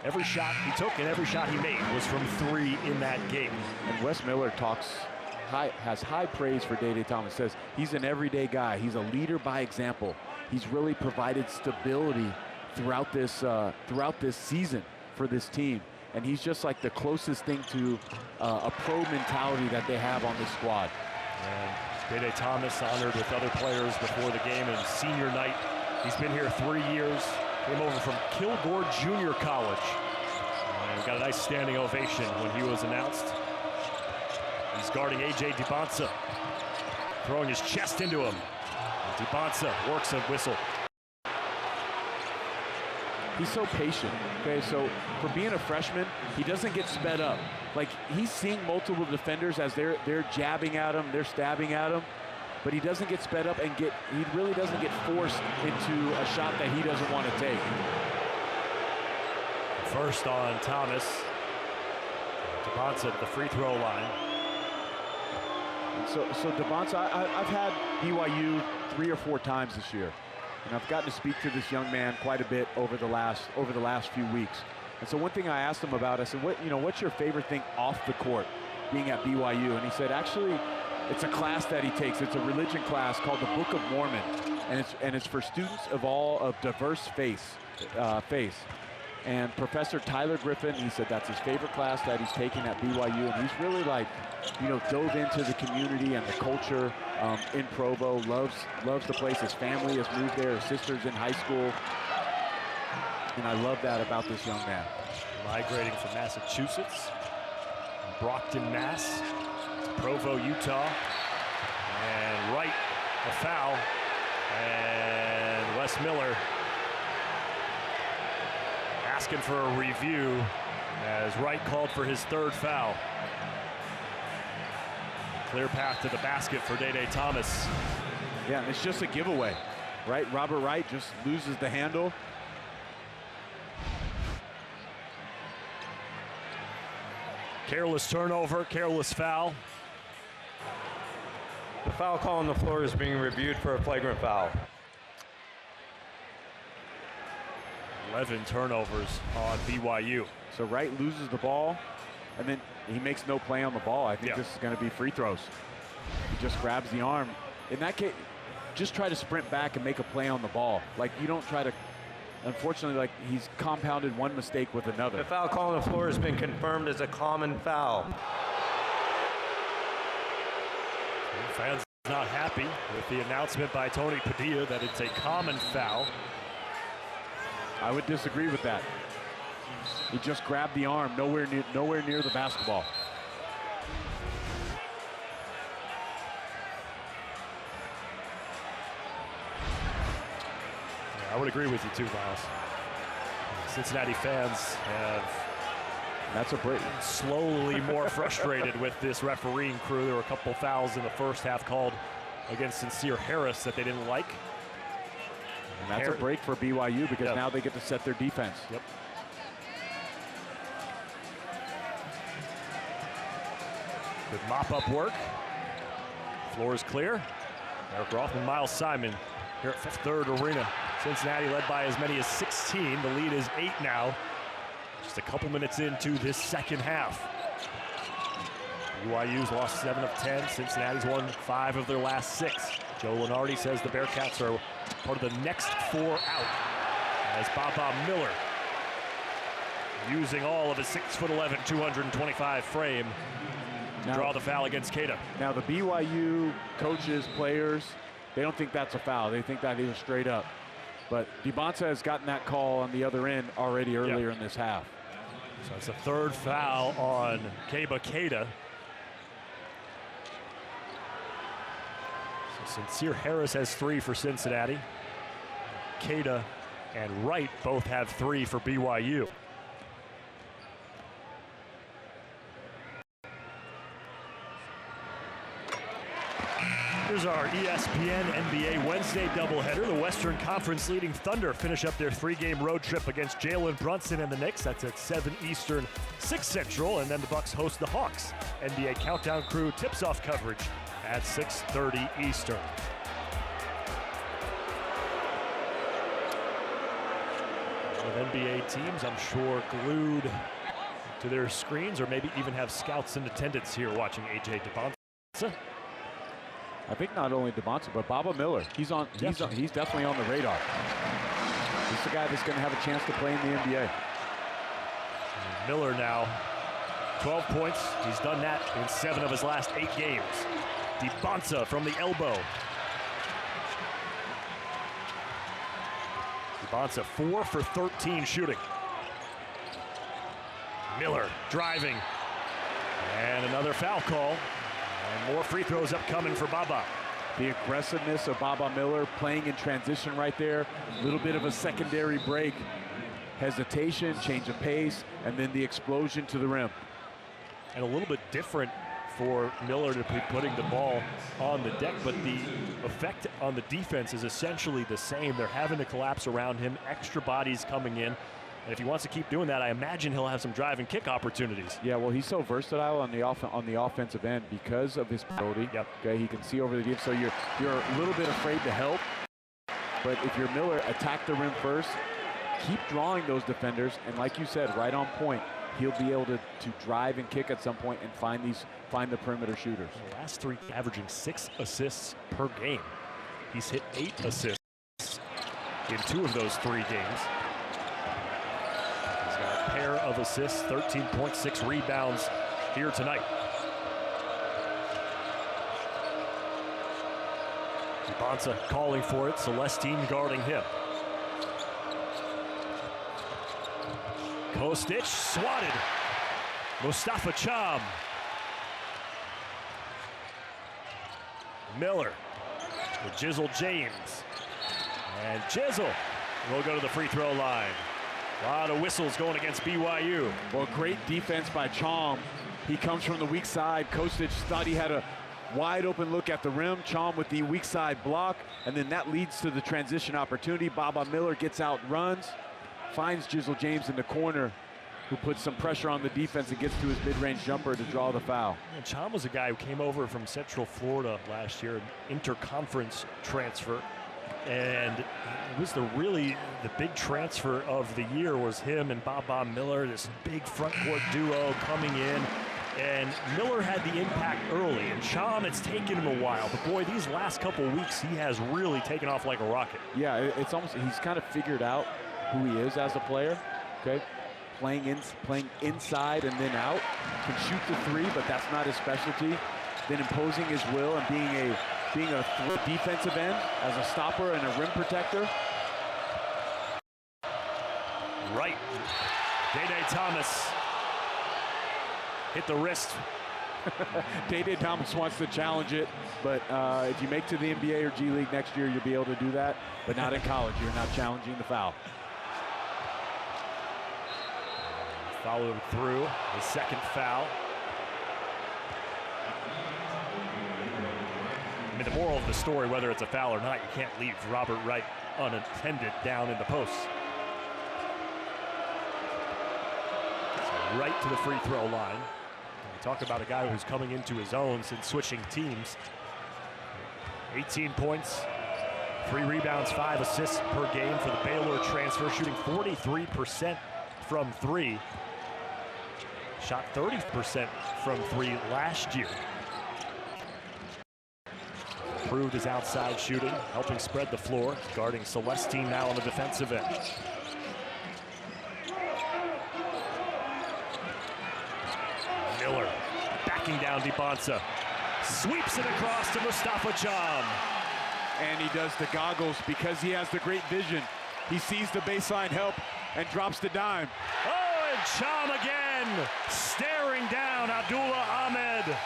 Every shot he took and every shot he made was from 3 in that game. And Wes Miller has high praise for Day Thomas. Says he's an everyday guy. He's a leader by example. He's really provided stability throughout this season for this team. And he's just like the closest thing to a pro mentality that they have on this squad. And Day Thomas honored with other players before the game and senior night. He's been here 3 years. Came over from Kilgore Junior College. And got a nice standing ovation when he was announced. He's guarding A.J. Dibonsa, throwing his chest into him. And Dibonsa works a whistle. He's so patient, okay? So for being a freshman, he doesn't get sped up. Like, he's seeing multiple defenders as they're jabbing at him, they're stabbing at him, but he doesn't get sped up and he really doesn't get forced into a shot that he doesn't want to take. First on Thomas. Dibonsa at the free throw line. So Devonta, I've had BYU 3 or 4 times this year, and I've gotten to speak to this young man quite a bit over the last few weeks. And so one thing I asked him about, I said, what's your favorite thing off the court, being at BYU? And he said, actually, it's a class that he takes. It's a religion class called the Book of Mormon, and it's for students of diverse faith. And Professor Tyler Griffin, he said that's his favorite class that he's taken at BYU, and he's really dove into the community and the culture in Provo. Loves the place. His family has moved there. His sister's in high school, and I love that about this young man. Migrating from Massachusetts, Brockton, Mass, to Provo, Utah, and Wright, a foul, and Wes Miller asking for a review as Wright called for his 3rd foul. Clear path to the basket for Day Thomas. Yeah, and it's just a giveaway, right? Robert Wright just loses the handle. Careless turnover, careless foul. The foul call on the floor is being reviewed for a flagrant foul. 11 turnovers on BYU. So Wright loses the ball, and then he makes no play on the ball. I think this is going to be free throws. He just grabs the arm. In that case, just try to sprint back and make a play on the ball. Like, you don't try to, unfortunately, like, he's compounded one mistake with another. The foul call on the floor has been confirmed as a common foul. Fans not happy with the announcement by Tony Padilla that it's a common foul. I would disagree with that. He just grabbed the arm, nowhere near the basketball. Yeah, I would agree with you too, Miles. Cincinnati fans have slowly more frustrated with this refereeing crew. There were a couple fouls in the first half called against Sincere Harris that they didn't like. And that's a break for BYU because now they get to set their defense. Yep. Good mop-up work. Floor is clear. Eric Rothman, Miles Simon here at Fifth Third Arena. Cincinnati led by as many as 16. The lead is 8 now. Just a couple minutes into this second half. BYU's lost 7 of 10. Cincinnati's won 5 of their last 6. Joe Lenardi says the Bearcats are part of the next 4 out as Baba Miller, using all of his 6'11", 225 frame, to draw the foul against Keita. Now the BYU coaches, players, they don't think that's a foul. They think that he was straight up. But Devonta has gotten that call on the other end already earlier in this half. So it's the 3rd foul on Keita. Sincere Harris has 3 for Cincinnati. Keita and Wright both have 3 for BYU. Here's our ESPN NBA Wednesday doubleheader. The Western Conference leading Thunder finish up their 3-game road trip against Jalen Brunson and the Knicks. That's at 7 Eastern, 6 Central, and then the Bucks host the Hawks. NBA Countdown Crew tips-off coverage at 6:30 Eastern. With NBA teams, I'm sure, glued to their screens, or maybe even have scouts in attendance here watching A.J. Devonta. I think not only Devonta, but Baba Miller. He's definitely on the radar. He's the guy that's going to have a chance to play in the NBA. Miller now, 12 points. He's done that in 7 of his last 8 games. Devonta from the elbow. Devonta 4 for 13 shooting. Miller driving. And another foul call. And more free throws upcoming for Baba. The aggressiveness of Baba Miller playing in transition right there. A little bit of a secondary break. Hesitation, change of pace, and then the explosion to the rim. And a little bit different for Miller to be putting the ball on the deck, but the effect on the defense is essentially the same. They're having to collapse around him, extra bodies coming in. And if he wants to keep doing that, I imagine he'll have some drive and kick opportunities. Yeah, well, he's so versatile on the offensive end because of his ability. Yep. Okay, he can see over the deep, so you're a little bit afraid to help. But if you're Miller, attack the rim first, keep drawing those defenders, and like you said, right on point, he'll be able to drive and kick at some point and find the perimeter shooters. The last 3 averaging 6 assists per game. He's hit 8 assists in 2 of those 3 games. He's got a pair of assists, 13.6 rebounds here tonight. Bonsa calling for it, Celestine guarding him. Kostic swatted. Mustafa Cham. Miller with Jizzle James. And Jizzle will go to the free throw line. A lot of whistles going against BYU. Well, great defense by Cham. He comes from the weak side. Kostic thought he had a wide open look at the rim. Cham with the weak side block, and then that leads to the transition opportunity. Baba Miller gets out, runs, finds Jizzle James in the corner, who puts some pressure on the defense and gets to his mid-range jumper to draw the foul. And Cham was a guy who came over from Central Florida last year, an interconference transfer. And it was the big transfer of the year was him and Baba Miller, this big front court duo coming in. And Miller had the impact early, and Cham, it's taken him a while. But boy, these last couple of weeks, he has really taken off like a rocket. Yeah, it's almost, he's kind of figured out who he is as a player, okay? Playing inside and then out. Can shoot the 3, but that's not his specialty. Then imposing his will and being a defensive end as a stopper and a rim protector. Right. Day Thomas hit the wrist. Day Thomas wants to challenge it, but if you make to the NBA or G League next year, you'll be able to do that, but not in college. You're not challenging the foul. Followed through the second foul. I mean, the moral of the story, whether it's a foul or not, you can't leave Robert Wright unattended down in the post. So right to the free throw line. We talk about a guy who's coming into his own since switching teams. 18 points, 3 rebounds, 5 assists per game for the Baylor transfer, shooting 43% from 3. Shot 30% from 3 last year. Improved his outside shooting, helping spread the floor, guarding Celestine now on the defensive end. Miller backing down DiBonsa. Sweeps it across to Mustafa Cham. And he does the goggles because he has the great vision. He sees the baseline help and drops the dime. Oh, and Cham again, staring down Abdullah Ahmed.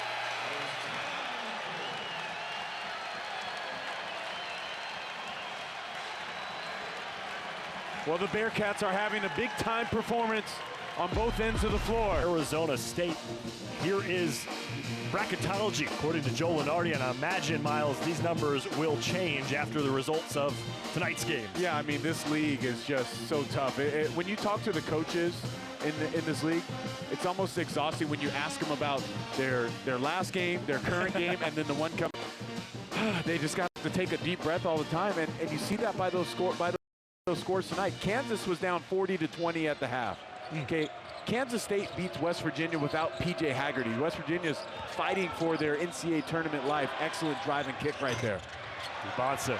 Well, the Bearcats are having a big-time performance on both ends of the floor. Arizona State. Here is bracketology, according to Joe Lenardi, and I imagine, Miles, these numbers will change after the results of tonight's game. Yeah, I mean, this league is just so tough. When you talk to the coaches in this league, it's almost exhausting when you ask them about their last game, their current game, and then the one coming. They just got to take a deep breath all the time, and you see that by those scores tonight. Kansas was down 40-20 at the half. Okay, Kansas State beats West Virginia without P.J. Haggerty. West Virginia's fighting for their NCAA tournament life. Excellent drive and kick right there. DiBonsa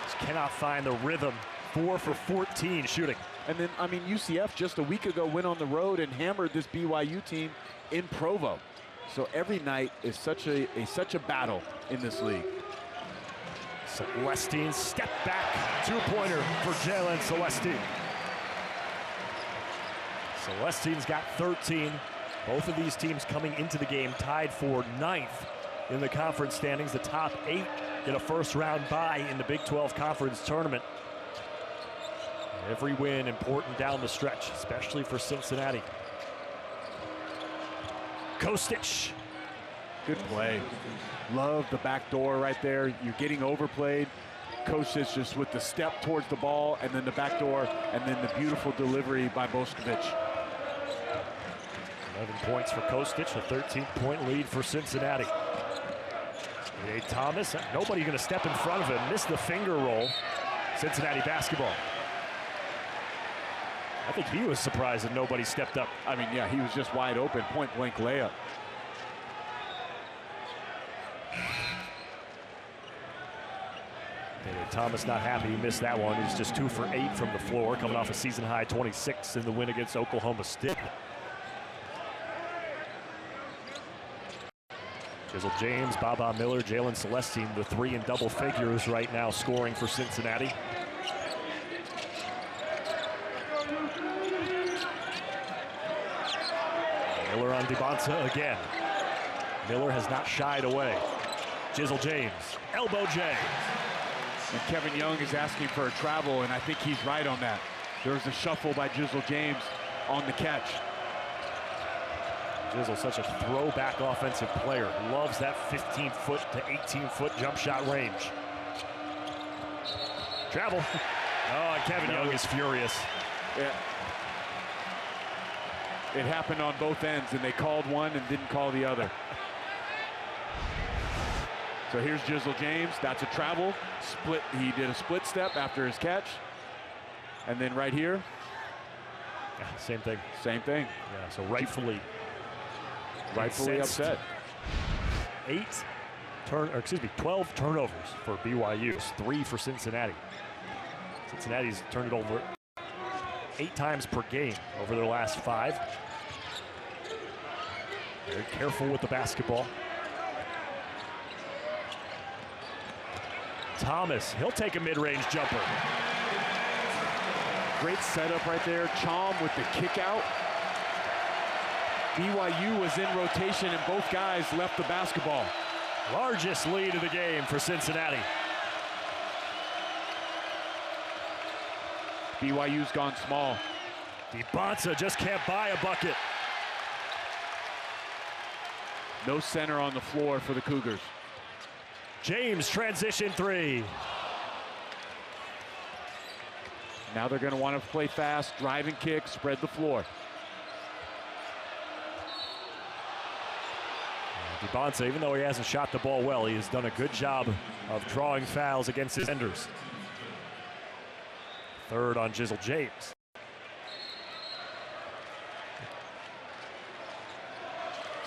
just cannot find the rhythm. 4 for 14 shooting. And then, I mean, UCF just a week ago went on the road and hammered this BYU team in Provo. So every night is such a battle in this league. Celestine step back, 2-pointer for Jalen Celestine. Celestine's got 13. Both of these teams coming into the game tied for 9th in the conference standings. The top 8 get a first-round bye in the Big 12 Conference Tournament. Every win important down the stretch, especially for Cincinnati. Kostic. Good play. Love the back door right there. You're getting overplayed. Kostic just with the step towards the ball, and then the back door, and then the beautiful delivery by Bošković. 11 points for Kostic, a 13-point lead for Cincinnati. A Thomas, nobody going to step in front of him. Missed the finger roll. Cincinnati basketball. I think he was surprised that nobody stepped up. I mean, yeah, he was just wide open, point-blank layup. Thomas not happy he missed that one. He's just 2 for 8 from the floor, coming off a season-high 26 in the win against Oklahoma State. Jizzle James, Baba Miller, Jalen Celestine, the 3 in double figures right now scoring for Cincinnati. Miller on DeBonsa again. Miller has not shied away. Jizzle James, elbow J. And Kevin Young is asking for a travel, and I think he's right on that. There was a shuffle by Jizzle James on the catch. Jizzle, such a throwback offensive player. Loves that 15-foot to 18-foot jump shot range. Travel. Oh, and Kevin Young is furious. Yeah. It happened on both ends, and they called one and didn't call the other. So here's Jizzle James. That's a travel. Split. He did a split step after his catch. And then right here. Yeah, same thing. Same thing. Yeah, so rightfully upset. 12 turnovers for BYU, 3 for Cincinnati. Cincinnati's turned it over 8 times per game over their last 5. Very careful with the basketball. Thomas, he'll take a mid-range jumper. Great setup right there. Chom with the kick out. BYU was in rotation and both guys left the basketball. Largest lead of the game for Cincinnati. BYU's gone small. DeBonsa just can't buy a bucket. No center on the floor for the Cougars. James, transition 3. Now they're going to want to play fast, drive and kick, spread the floor. DeBonsa, even though he hasn't shot the ball well, he has done a good job of drawing fouls against his defenders. 3rd on Jizzle James.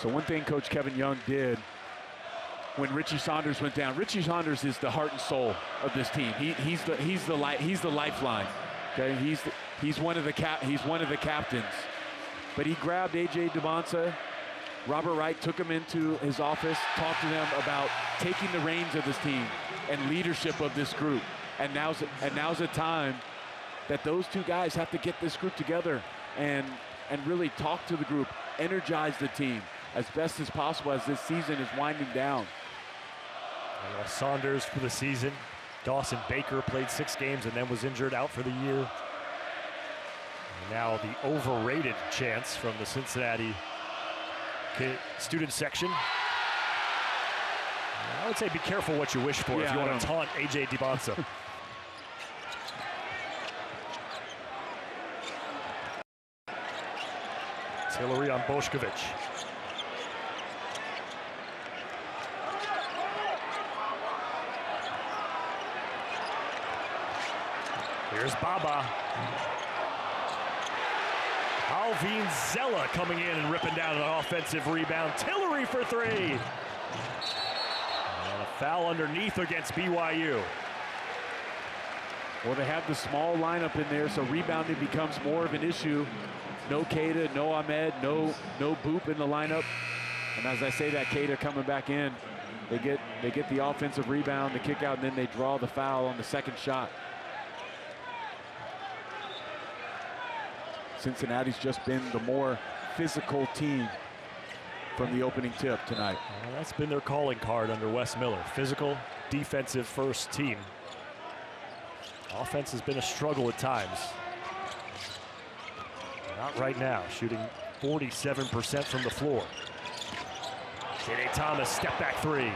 So one thing Coach Kevin Young did when Richie Saunders went down. Richie Saunders is the heart and soul of this team. He's the lifeline. Okay, he's one of the captains. But he grabbed AJ DeBonsa. Robert Wright took him into his office, talked to them about taking the reins of this team and leadership of this group. And now's a time that those 2 guys have to get this group together and really talk to the group, energize the team as best as possible as this season is winding down. Saunders for the season. Dawson Baker played 6 games and then was injured, out for the year. And now the overrated chance from the Cincinnati student section. I would say be careful what you wish for if you want to taunt AJ DeBonsa. Hillary on Bošković. Here's Baba. Alvin Zella coming in and ripping down an offensive rebound. Tillery for 3. And a foul underneath against BYU. Well, they have the small lineup in there, so rebounding becomes more of an issue. No Keita, no Ahmed, no Boop in the lineup. And as I say that, Keita coming back in, they get the offensive rebound, the kick out, and then they draw the foul on the second shot. Cincinnati's just been the more physical team from the opening tip tonight. Well, that's been their calling card under Wes Miller. Physical, defensive first team. Offense has been a struggle at times. Not right now, shooting 47% from the floor. J.D. Thomas, step back 3.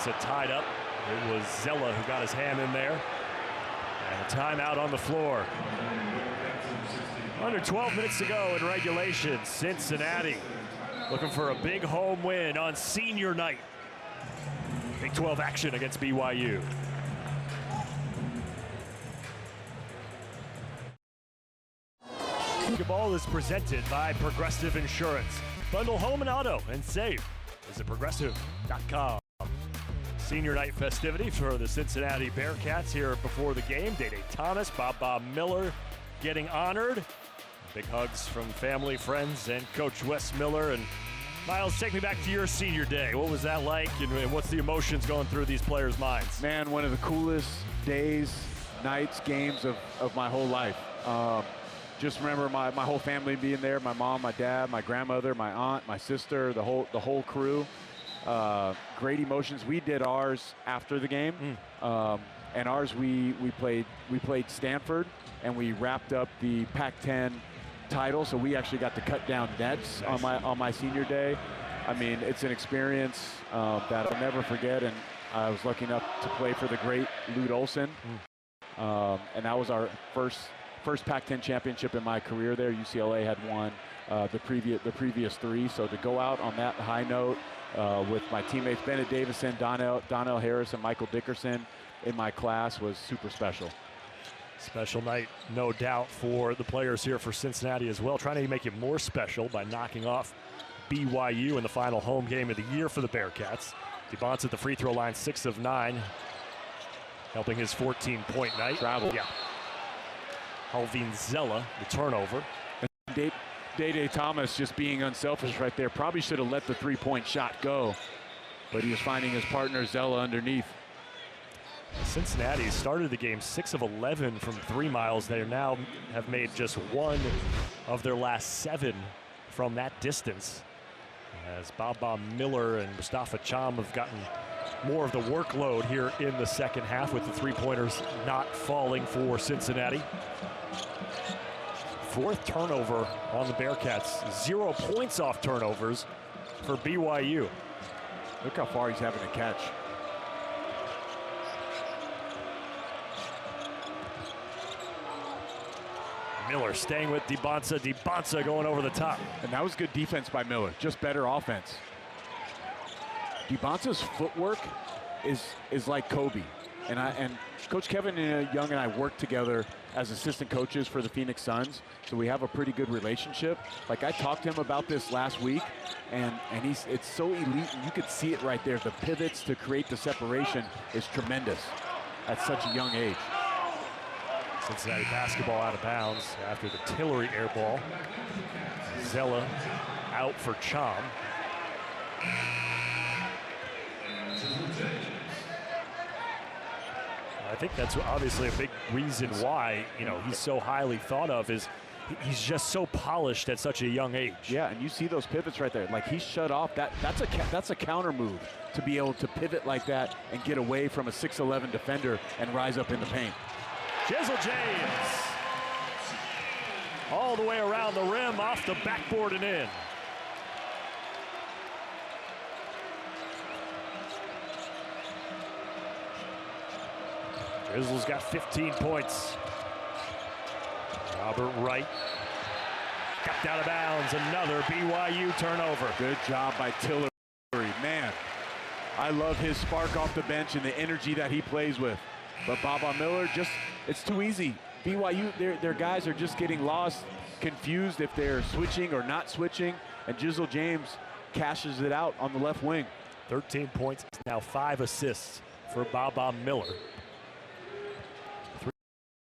gets it tied up. It was Zella who got his hand in there. And a timeout on the floor. Under 12 minutes to go in regulation. Cincinnati looking for a big home win on senior night. Big 12 action against BYU. Basketball is presented by Progressive Insurance. Bundle home and auto and save. Visit progressive.com. Senior night festivity for the Cincinnati Bearcats here before the game. Day Thomas, Bob Miller getting honored. Big hugs from family, friends, and Coach Wes Miller. And Miles, take me back to your senior day. What was that like, and what's the emotions going through these players' minds? Man, one of the coolest days, nights, games of my whole life. Just remember my whole family being there, my mom, my dad, my grandmother, my aunt, my sister, the whole crew. Great emotions. We did ours after the game, and ours we played Stanford, and we wrapped up the Pac-10 title. So we actually got to cut down nets on my senior day. I mean, it's an experience that I'll never forget, and I was lucky enough to play for the great Lute Olson, and that was our first Pac-10 championship in my career there. UCLA had won the previous three, so to go out on that high note with my teammates Bennett Davison, Donnell Harris, and Michael Dickerson in my class was super special. Special night, no doubt, for the players here for Cincinnati as well, trying to make it more special by knocking off BYU in the final home game of the year for the Bearcats. DeBonce at the free throw line, 6 of 9, helping his 14-point night. Travel. Yeah. Alvin Zella, the turnover. Day Thomas just being unselfish right there. Probably should have let the three-point shot go, but he was finding his partner Zella underneath. Cincinnati started the game 6 of 11 from 3 miles. They now have made just 1 of their last 7 from that distance, as Bob Miller and Mustafa Cham have gotten more of the workload here in the second half, with the three-pointers not falling for Cincinnati. 4th turnover on the Bearcats. 0 points off turnovers for BYU. Look how far he's having to catch. Miller staying with DeBonce. DeBonce going over the top. And that was good defense by Miller, just better offense. DeBonce's footwork is like Kobe. And Coach Kevin Young and I worked together as assistant coaches for the Phoenix Suns, so we have a pretty good relationship. Like, I talked to him about this last week, and it's so elite, and you could see it right there. The pivots to create the separation is tremendous at such a young age. Cincinnati basketball out of bounds after the Tillery air ball. Zella out for Cham. I think that's obviously a big reason why, he's so highly thought of, is he's just so polished at such a young age. Yeah, and you see those pivots right there. Like, he's shut off. That's a counter move to be able to pivot like that and get away from a 6'11" defender and rise up in the paint. Jizzle James all the way around the rim, off the backboard and in. Jizzle's got 15 points. Robert Wright kept out of bounds. Another BYU turnover. Good job by Tillery. Man, I love his spark off the bench and the energy that he plays with. But Bob Miller, it's too easy. BYU, their guys are just getting lost, confused if they're switching or not switching, and Jizzle James cashes it out on the left wing. 13 points, now 5 assists for Bob Miller.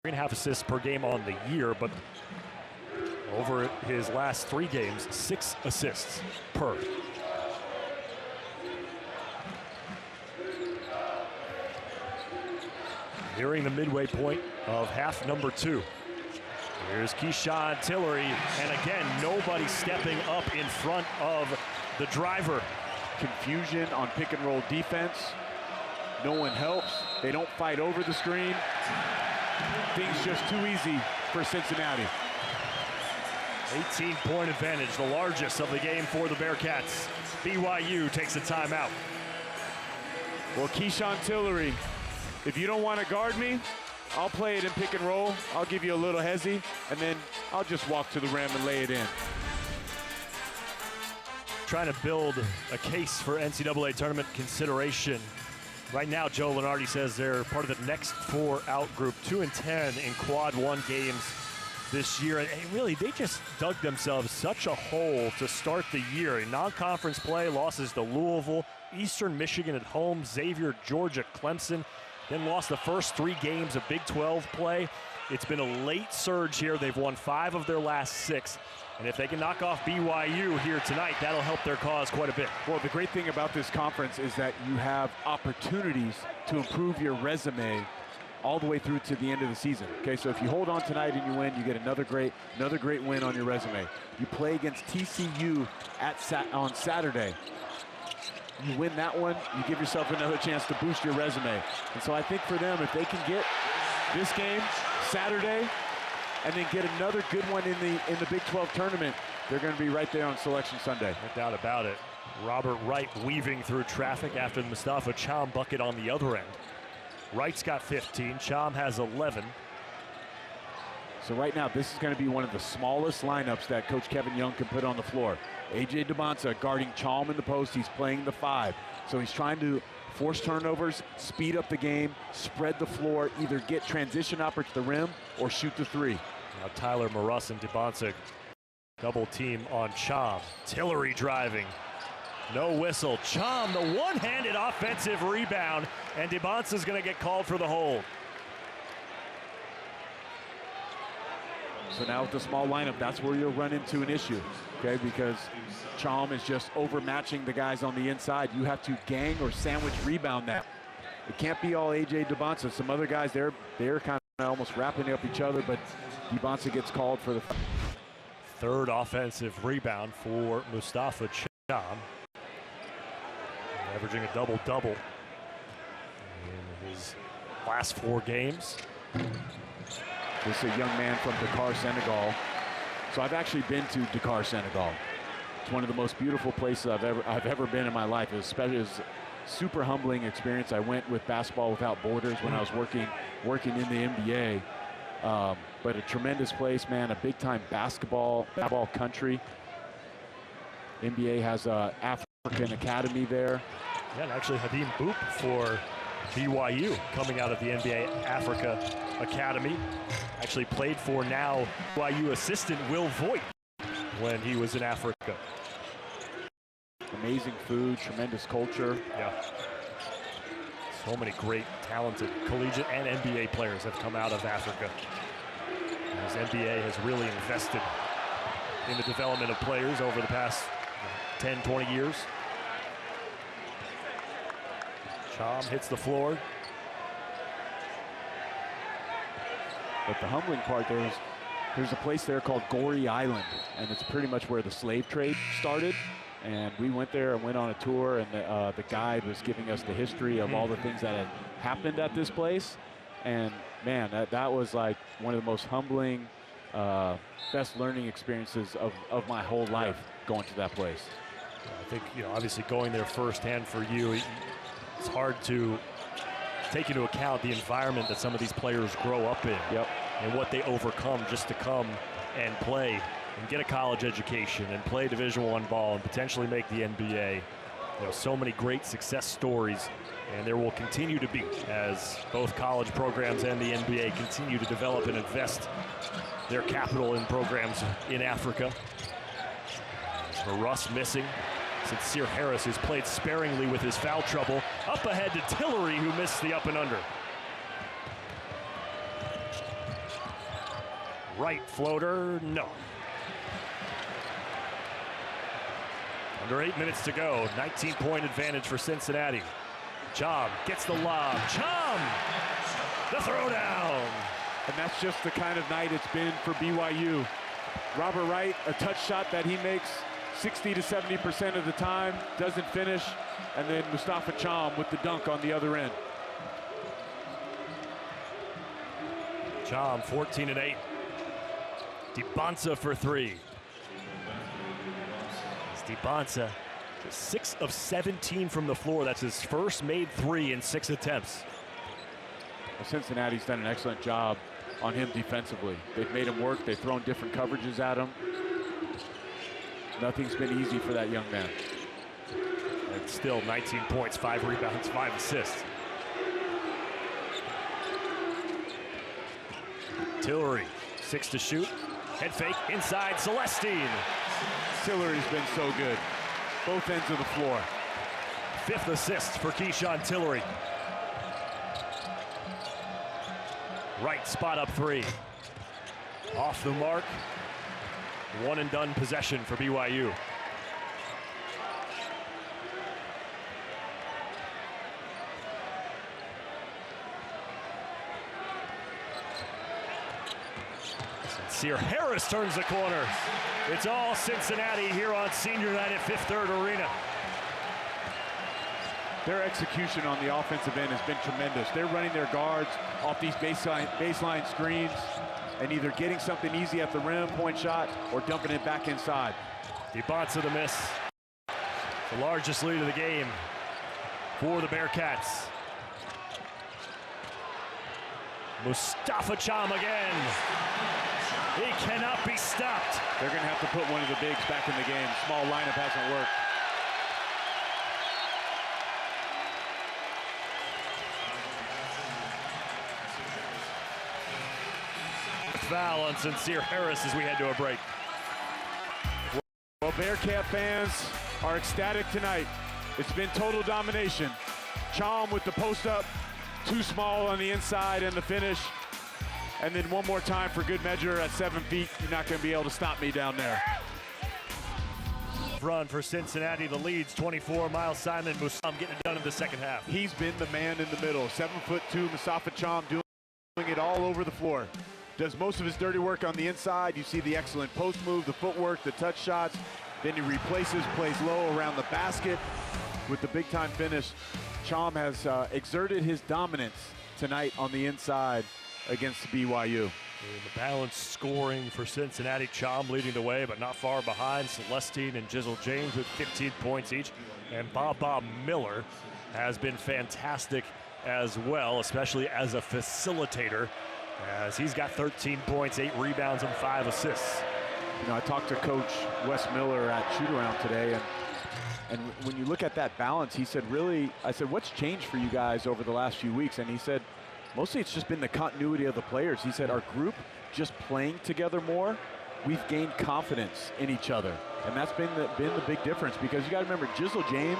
3.5 assists per game on the year, but over his last 3 games, 6 assists per. Nearing the midway point of half number 2. Here's Keyshawn Tillery, and again, nobody stepping up in front of the driver. Confusion on pick and roll defense. No one helps. They don't fight over the screen. Things just too easy for Cincinnati. 18-point advantage, the largest of the game for the Bearcats. BYU takes a timeout. Well, Keyshawn Tillery, if you don't want to guard me, I'll play it in pick and roll. I'll give you a little hezzy, and then I'll just walk to the rim and lay it in. Trying to build a case for NCAA tournament consideration. Right now, Joe Lunardi says they're part of the next 4 out group, 2 and 10 in quad 1 games this year. And really, they just dug themselves such a hole to start the year. In non-conference play, losses to Louisville, Eastern Michigan at home, Xavier, Georgia, Clemson, then lost the first 3 games of Big 12 play. It's been a late surge here. They've won 5 of their last 6. And if they can knock off BYU here tonight, that'll help their cause quite a bit. Well, the great thing about this conference is that you have opportunities to improve your resume all the way through to the end of the season. Okay, so if you hold on tonight and you win, you get another great win on your resume. You play against TCU on Saturday. You win that one, you give yourself another chance to boost your resume. And so I think for them, if they can get this game Saturday and then get another good one in the Big 12 tournament, they're going to be right there on Selection Sunday. No doubt about it. Robert Wright weaving through traffic after the Mustafa Cham bucket on the other end. Wright's got 15, Cham has 11. So right now, this is going to be one of the smallest lineups that Coach Kevin Young can put on the floor. A.J. Debonsa guarding Cham in the post. He's playing the 5. So he's trying to force turnovers, speed up the game, spread the floor, either get transition opportunity to the rim or shoot the 3. Now Tyler Maruss and Debonsa double team on Cham. Tillery driving. No whistle. Cham, the one-handed offensive rebound, and Debonsa's going to get called for the hold. So now with the small lineup, that's where you'll run into an issue, okay? Because Cham is just overmatching the guys on the inside. You have to gang or sandwich rebound that. It can't be all A.J. Debonsa. Some other guys, they're kind of almost wrapping up each other, but Debonsa gets called for the 3rd offensive rebound for Mustafa Cham. Averaging a double-double in his last 4 games. This is a young man from Dakar, Senegal. So I've actually been to Dakar, Senegal. It's one of the most beautiful places I've ever been in my life. It was a super humbling experience. I went with Basketball Without Borders when I was working in the NBA. But a tremendous place, man. A big-time basketball country. NBA has an African academy there. Yeah, and actually Hadim Boop for BYU coming out of the NBA Africa Academy. Actually played for now BYU assistant Will Voigt when he was in Africa. Amazing food, tremendous culture. Yeah. So many great, talented collegiate and NBA players have come out of Africa. As NBA has really invested in the development of players over the past 10, 20 years. Cham hits the floor. But the humbling part, there's a place there called Goree Island, and it's pretty much where the slave trade started. And we went there and went on a tour, and the guide was giving us the history of all the things that had happened at this place. And man, that was like one of the most humbling, best learning experiences of my whole life, going to that place. I think, obviously going there firsthand for you, it's hard to take into account the environment that some of these players grow up in. Yep. And what they overcome just to come and play and get a college education and play Division I ball and potentially make the NBA. So many great success stories, and there will continue to be as both college programs and the NBA continue to develop and invest their capital in programs in Africa. Russ missing. Sincere Harris, who's played sparingly with his foul trouble. Up ahead to Tillery, who missed the up and under. Right floater, no. Under 8 minutes to go, 19-point advantage for Cincinnati. Cham gets the lob. Cham, the throwdown. And that's just the kind of night it's been for BYU. Robert Wright, a touch shot that he makes 60 to 70% of the time, doesn't finish, and then Mustafa Cham with the dunk on the other end. Cham, 14 and 8. Debonsa for 3. Debonsa 6 of 17 from the floor. That's his first made 3 in 6 attempts. Well, Cincinnati's done an excellent job on him defensively. They've made him work. They've thrown different coverages at him. Nothing's been easy for that young man. And still 19 points, 5 rebounds, 5 assists. Tillery, 6 to shoot. Head fake inside, Celestine. Tillery's been so good. Both ends of the floor. 5th assist for Keyshawn Tillery. Right spot up 3. Off the mark. 1 and done possession for BYU. Sincere Harris turns the corner. It's all Cincinnati here on Senior Night at Fifth Third Arena. Their execution on the offensive end has been tremendous. They're running their guards off these baseline screens and either getting something easy at the rim, point shot, or dumping it back inside. DeBonsa the miss. The largest lead of the game for the Bearcats. Mustafa Cham again. He cannot be stopped. They're going to have to put one of the bigs back in the game. Small lineup hasn't worked. Foul on Sincere Harris as we head to a break. Well, Bearcat fans are ecstatic tonight. It's been total domination. Cham with the post up, too small on the inside and the finish. And then one more time for good measure at 7 feet. You're not going to be able to stop me down there. Run for Cincinnati, the leads 24. Miles Simon, Mustafa getting it done in the second half. He's been the man in the middle. 7'2", Mustafa Cham doing it all over the floor. Does most of his dirty work on the inside. You see the excellent post move, the footwork, the touch shots. Then he replaces, plays low around the basket with the big time finish. Cham has exerted his dominance tonight on the inside against BYU. And the balanced scoring for Cincinnati. Cham leading the way, but not far behind. Celestine and Jizzle James with 15 points each. And Bob Miller has been fantastic as well, especially as a facilitator, as he's got 13 points, 8 rebounds, and 5 assists. You know, I talked to Coach Wes Miller at shoot-around today, and when you look at that balance, he said, really, I said, what's changed for you guys over the last few weeks? And he said, mostly it's just been the continuity of the players. He said, our group just playing together more, we've gained confidence in each other. And that's been the big difference, because you got to remember, Jizzle James,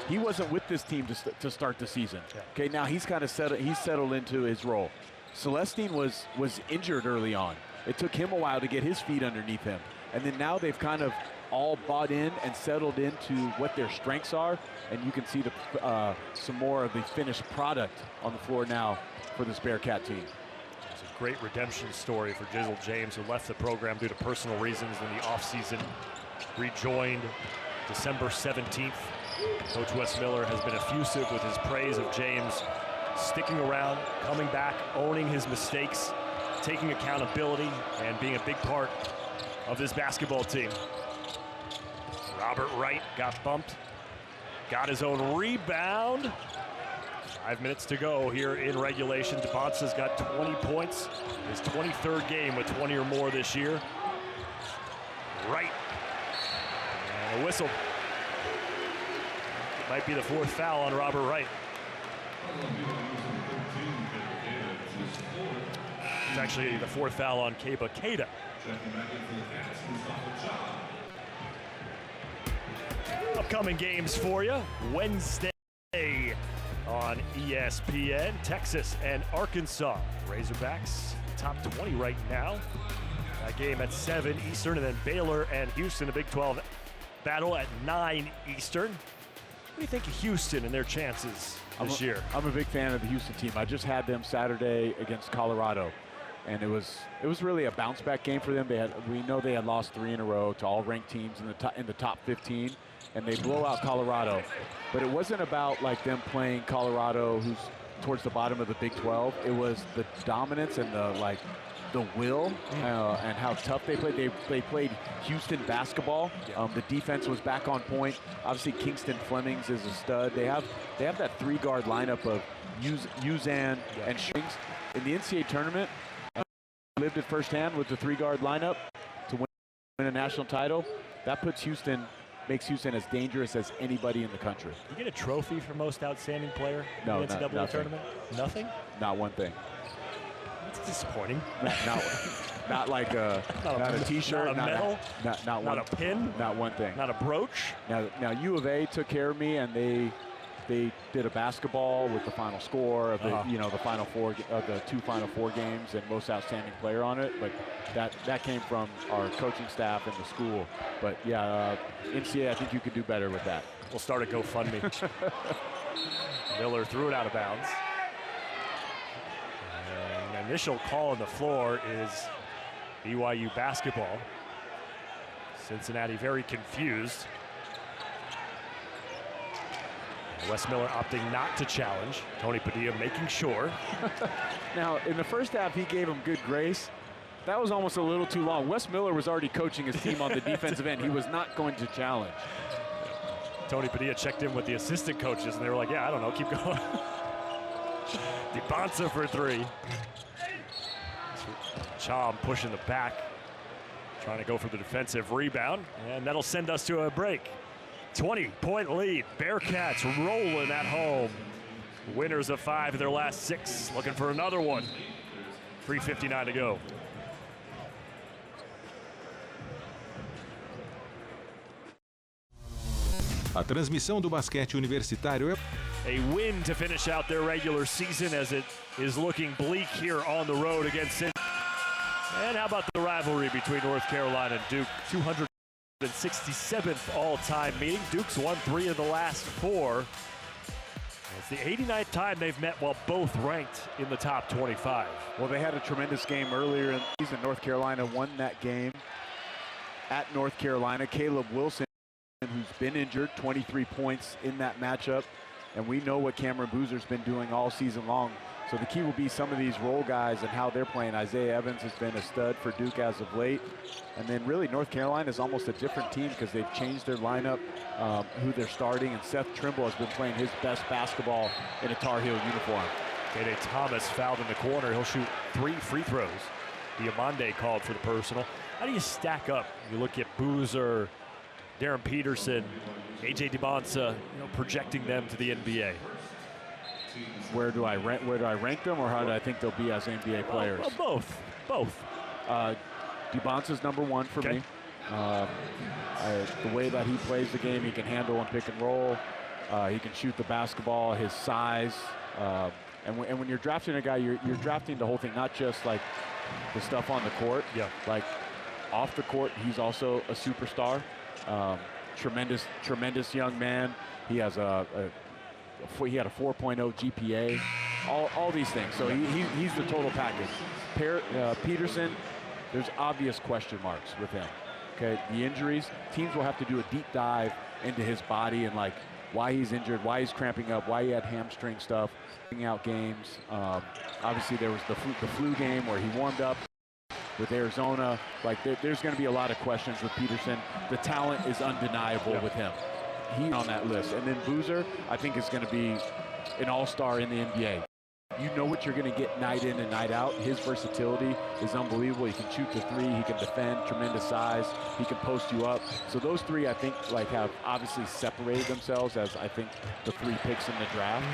he wasn't with this team to start the season. Yeah. Okay, now he's kind of settled into his role. Celestine was injured early on. It took him a while to get his feet underneath him. And then now they've kind of all bought in and settled into what their strengths are. And you can see some more of the finished product on the floor now for this Bearcat team. It's a great redemption story for Jizzle James, who left the program due to personal reasons in the offseason. Rejoined December 17th. Coach Wes Miller has been effusive with his praise of James sticking around, coming back, owning his mistakes, taking accountability, and being a big part of this basketball team. Robert Wright got bumped, got his own rebound. 5 minutes to go here in regulation. DeBonsa's got 20 points, his 23rd game with 20 or more this year. Wright, and a whistle. It might be the 4th foul on Robert Wright. It's actually the 4th foul on Keba Keita. Upcoming games for you. Wednesday on ESPN, Texas and Arkansas. Razorbacks top 20 right now. That game at 7 Eastern, and then Baylor and Houston, a Big 12 battle at 9 Eastern. What do you think of Houston and their chances this year? I'm a big fan of the Houston team. I just had them Saturday against Colorado, and it was really a bounce back game for them. We know they had lost 3 in a row to all ranked teams in the top 15, and they blow out Colorado. But it wasn't about like them playing Colorado, who's towards the bottom of the Big 12. It was the dominance and the the will and how tough they played. They played Houston basketball. The defense was back on point. Obviously, Kingston Flemings is a stud. They have that three-guard lineup of Uzan and Shings. In the NCAA tournament, lived it firsthand with the three-guard lineup to win a national title. That puts makes Houston as dangerous as anybody in the country. You get a trophy for most outstanding player No, in the NCAA tournament? Nothing? Not one thing. That's disappointing. Not like a T-shirt, not a medal, not not a pin, not one thing. not a brooch. Now U of A took care of me, and they did a basketball with the final score of the the Final Four of the two Final Four games and most outstanding player on it. But that came from our coaching staff and the school. But yeah, NCAA, I think you could do better with that. We'll start a GoFundMe. Miller threw it out of bounds. And the initial call on the floor is BYU basketball. Cincinnati very confused. Wes Miller opting not to challenge. Tony Padilla making sure. Now, in the first half, he gave him good grace. That was almost a little too long. Wes Miller was already coaching his team on the defensive end. He was not going to challenge. Tony Padilla checked in with the assistant coaches, and they were like, yeah, I don't know, keep going. DiBonsa for three. Chom pushing the back, trying to go for the defensive rebound, and that'll send us to a break. 20-point lead. Bearcats rolling at home. Winners of 5 of their last 6. Looking for another one. 3:59 to go. A transmissão do basquete universitário é A win to finish out their regular season as it is looking bleak here on the road against Cincinnati. And how about the rivalry between North Carolina and Duke? 267th all-time meeting. Duke's won 3 of the last 4. It's the 89th time they've met while both ranked in the top 25. Well, they had a tremendous game earlier in the season. North Carolina won that game at North Carolina. Caleb Wilson, who's been injured, 23 points in that matchup. And we know what Cameron Boozer's been doing all season long. So the key will be some of these role guys and how they're playing. Isaiah Evans has been a stud for Duke as of late. And then really North Carolina is almost a different team because they've changed their lineup, who they're starting. And Seth Trimble has been playing his best basketball in a Tar Heel uniform. K.J. Thomas fouled in the corner. He'll shoot 3 free throws. Diamande called for the personal. How do you stack up? You look at Boozer, Darren Peterson, A.J. DiBonsa, projecting them to the NBA. Where do I rank them, or how do I think they'll be as NBA players? Well, both. DiBonsa's number 1 for me. The way that he plays the game, he can handle and pick and roll. He can shoot the basketball, his size. And when you're drafting a guy, you're drafting the whole thing, not just like the stuff on the court. Yeah. Like off the court, he's also a superstar. Tremendous young man. He has he had a 4.0 GPA. All these things. So he's the total package. Peterson, there's obvious question marks with him. Okay, the injuries. Teams will have to do a deep dive into his body and like why he's injured, why he's cramping up, why he had hamstring stuff, out games. Obviously, there was the flu game where he warmed up with Arizona. Like there's going to be a lot of questions with Peterson. The talent is undeniable with him. He's on that list. And then Boozer, I think, is going to be an all-star in the NBA. You know what you're going to get night in and night out. His versatility is unbelievable. He can shoot the 3. He can defend. Tremendous size. He can post you up. So those 3, I think, like have obviously separated themselves as I think the 3 picks in the draft.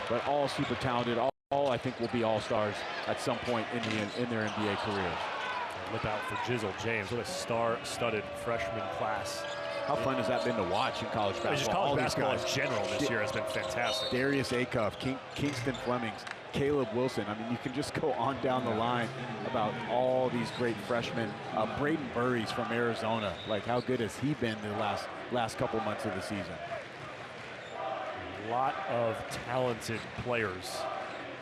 But all super talented. All I think will be all-stars at some point in their NBA careers. Look out for Jizzle James. What a star-studded freshman class. How fun has that been to watch in college basketball? Just college basketball in general this year has been fantastic. Darius Acuff, Kingston Flemings, Caleb Wilson. I mean, you can just go on down the line about all these great freshmen. Braden Burries from Arizona. Like, how good has he been the last couple months of the season? A lot of talented players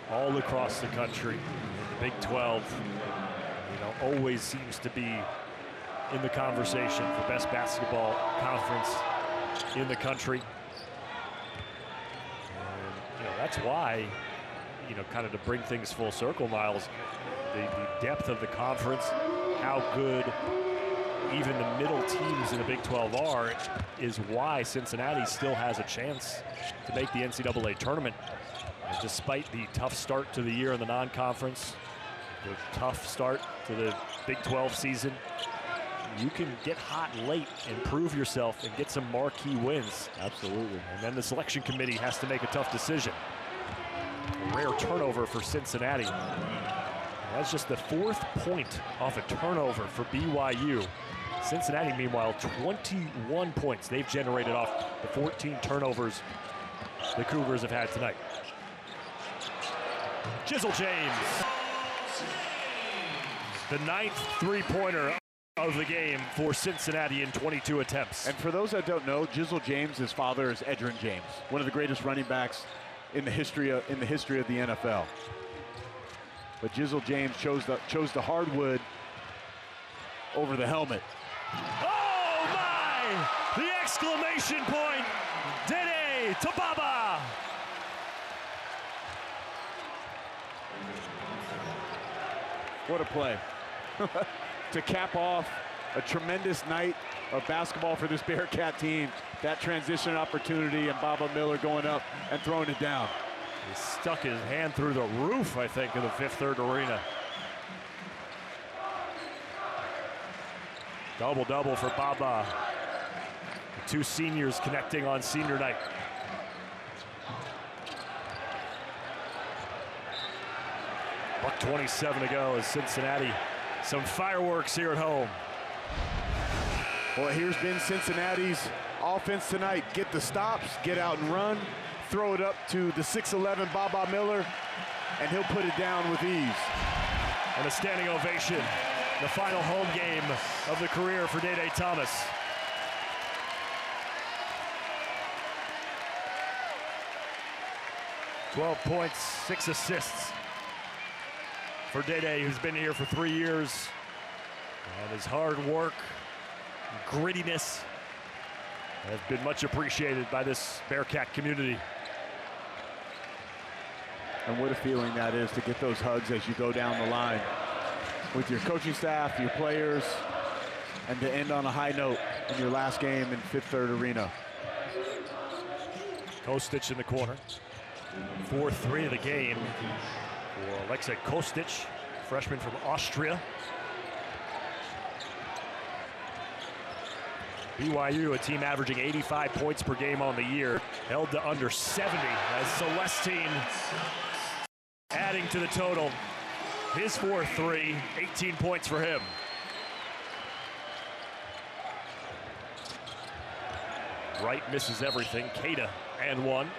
all across the country. The Big 12, always seems to be in the conversation for best basketball conference in the country. And, that's why kind of to bring things full circle, Miles, the depth of the conference, how good even the middle teams in the Big 12 are, is why Cincinnati still has a chance to make the NCAA tournament. And despite the tough start to the year in the non-conference, the tough start to the Big 12 season, you can get hot late and prove yourself and get some marquee wins. Absolutely. And then the selection committee has to make a tough decision. A rare turnover for Cincinnati. That's just the 4th point off a turnover for BYU. Cincinnati, meanwhile, 21 points they've generated off the 14 turnovers the Cougars have had tonight. Jizzle James. The 9th three-pointer of the game for Cincinnati in 22 attempts. And for those that don't know, Jizzle James, his father is Edgerrin James, one of the greatest running backs in the history of the NFL. But Jizzle James chose the hardwood over the helmet. Oh my! The exclamation point! Dede to Baba! What a play. To cap off a tremendous night of basketball for this Bearcat team. That transition opportunity and Baba Miller going up and throwing it down. He stuck his hand through the roof, I think, of the Fifth Third Arena. Double-double for Baba. The 2 seniors connecting on senior night. Buck 27 to go as Cincinnati. Some fireworks here at home. Well, here's been Cincinnati's offense tonight. Get the stops, get out and run, throw it up to the 6'11" Baba Miller, and he'll put it down with ease. And a standing ovation. The final home game of the career for Dede Thomas. "12 points, 6 assists for Dede, who's been here for 3 years. And his hard work, grittiness has been much appreciated by this Bearcat community. And what a feeling that is to get those hugs as you go down the line with your coaching staff, your players, and to end on a high note in your last game in Fifth Third Arena. Kostic in the corner. 4-3 of the game for Alexei Kostic, freshman from Austria. BYU, a team averaging 85 points per game on the year, held to under 70 as Celestine adding to the total. His 4-3, 18 points for him. Wright misses everything. Keita and 1.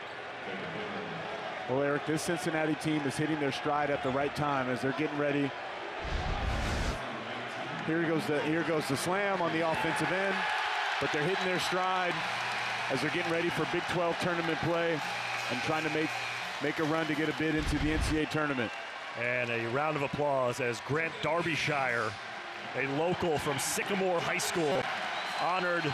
Well, Eric, this Cincinnati team is hitting their stride at the right time as they're getting ready. Here goes the slam on the offensive end, but they're hitting their stride as they're getting ready for Big 12 tournament play and trying to make a run to get a bid into the NCAA tournament. And a round of applause as Grant Derbyshire, a local from Sycamore High School, honored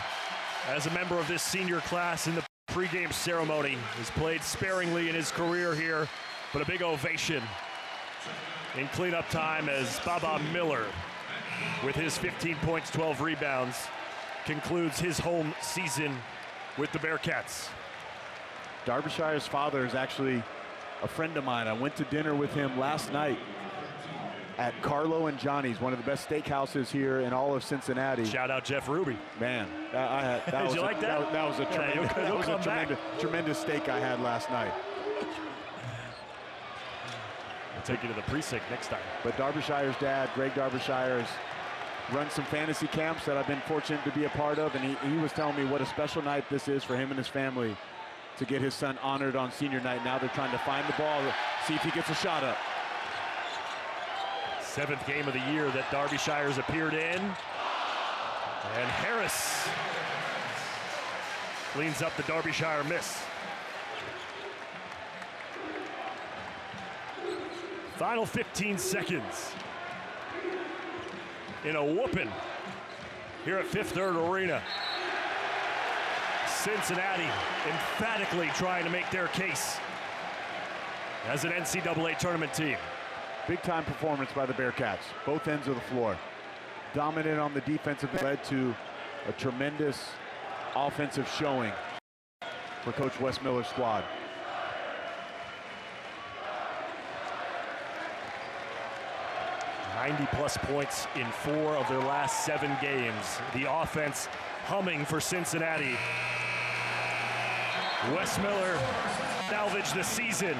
as a member of this senior class in the pregame ceremony. He's played sparingly in his career here, but a big ovation in cleanup time as Baba Miller, with his 15 points, 12 rebounds, concludes his home season with the Bearcats. Derbyshire's father is actually a friend of mine. I went to dinner with him last night at Carlo and Johnny's, one of the best steakhouses here in all of Cincinnati. Shout out Jeff Ruby. Man, that was you like that? That was a tremendous steak I had last night. We'll take you to the precinct next time. But Derbyshire's dad, Greg Derbyshire, has run some fantasy camps that I've been fortunate to be a part of, and he was telling me what a special night this is for him and his family to get his son honored on senior night. Now they're trying to find the ball, see if he gets a shot up. 7th game of the year that Derbyshire's appeared in. And Harris cleans up the Derbyshire miss. Final 15 seconds in a whooping here at Fifth Third Arena. Cincinnati emphatically trying to make their case. as an NCAA tournament team. Big time performance by the Bearcats, both ends of the floor. Dominant on the defensive, led to a tremendous offensive showing for Coach Wes Miller's squad. +90 points in 4 of their last 7 games. The offense humming for Cincinnati. Wes Miller salvaged the season.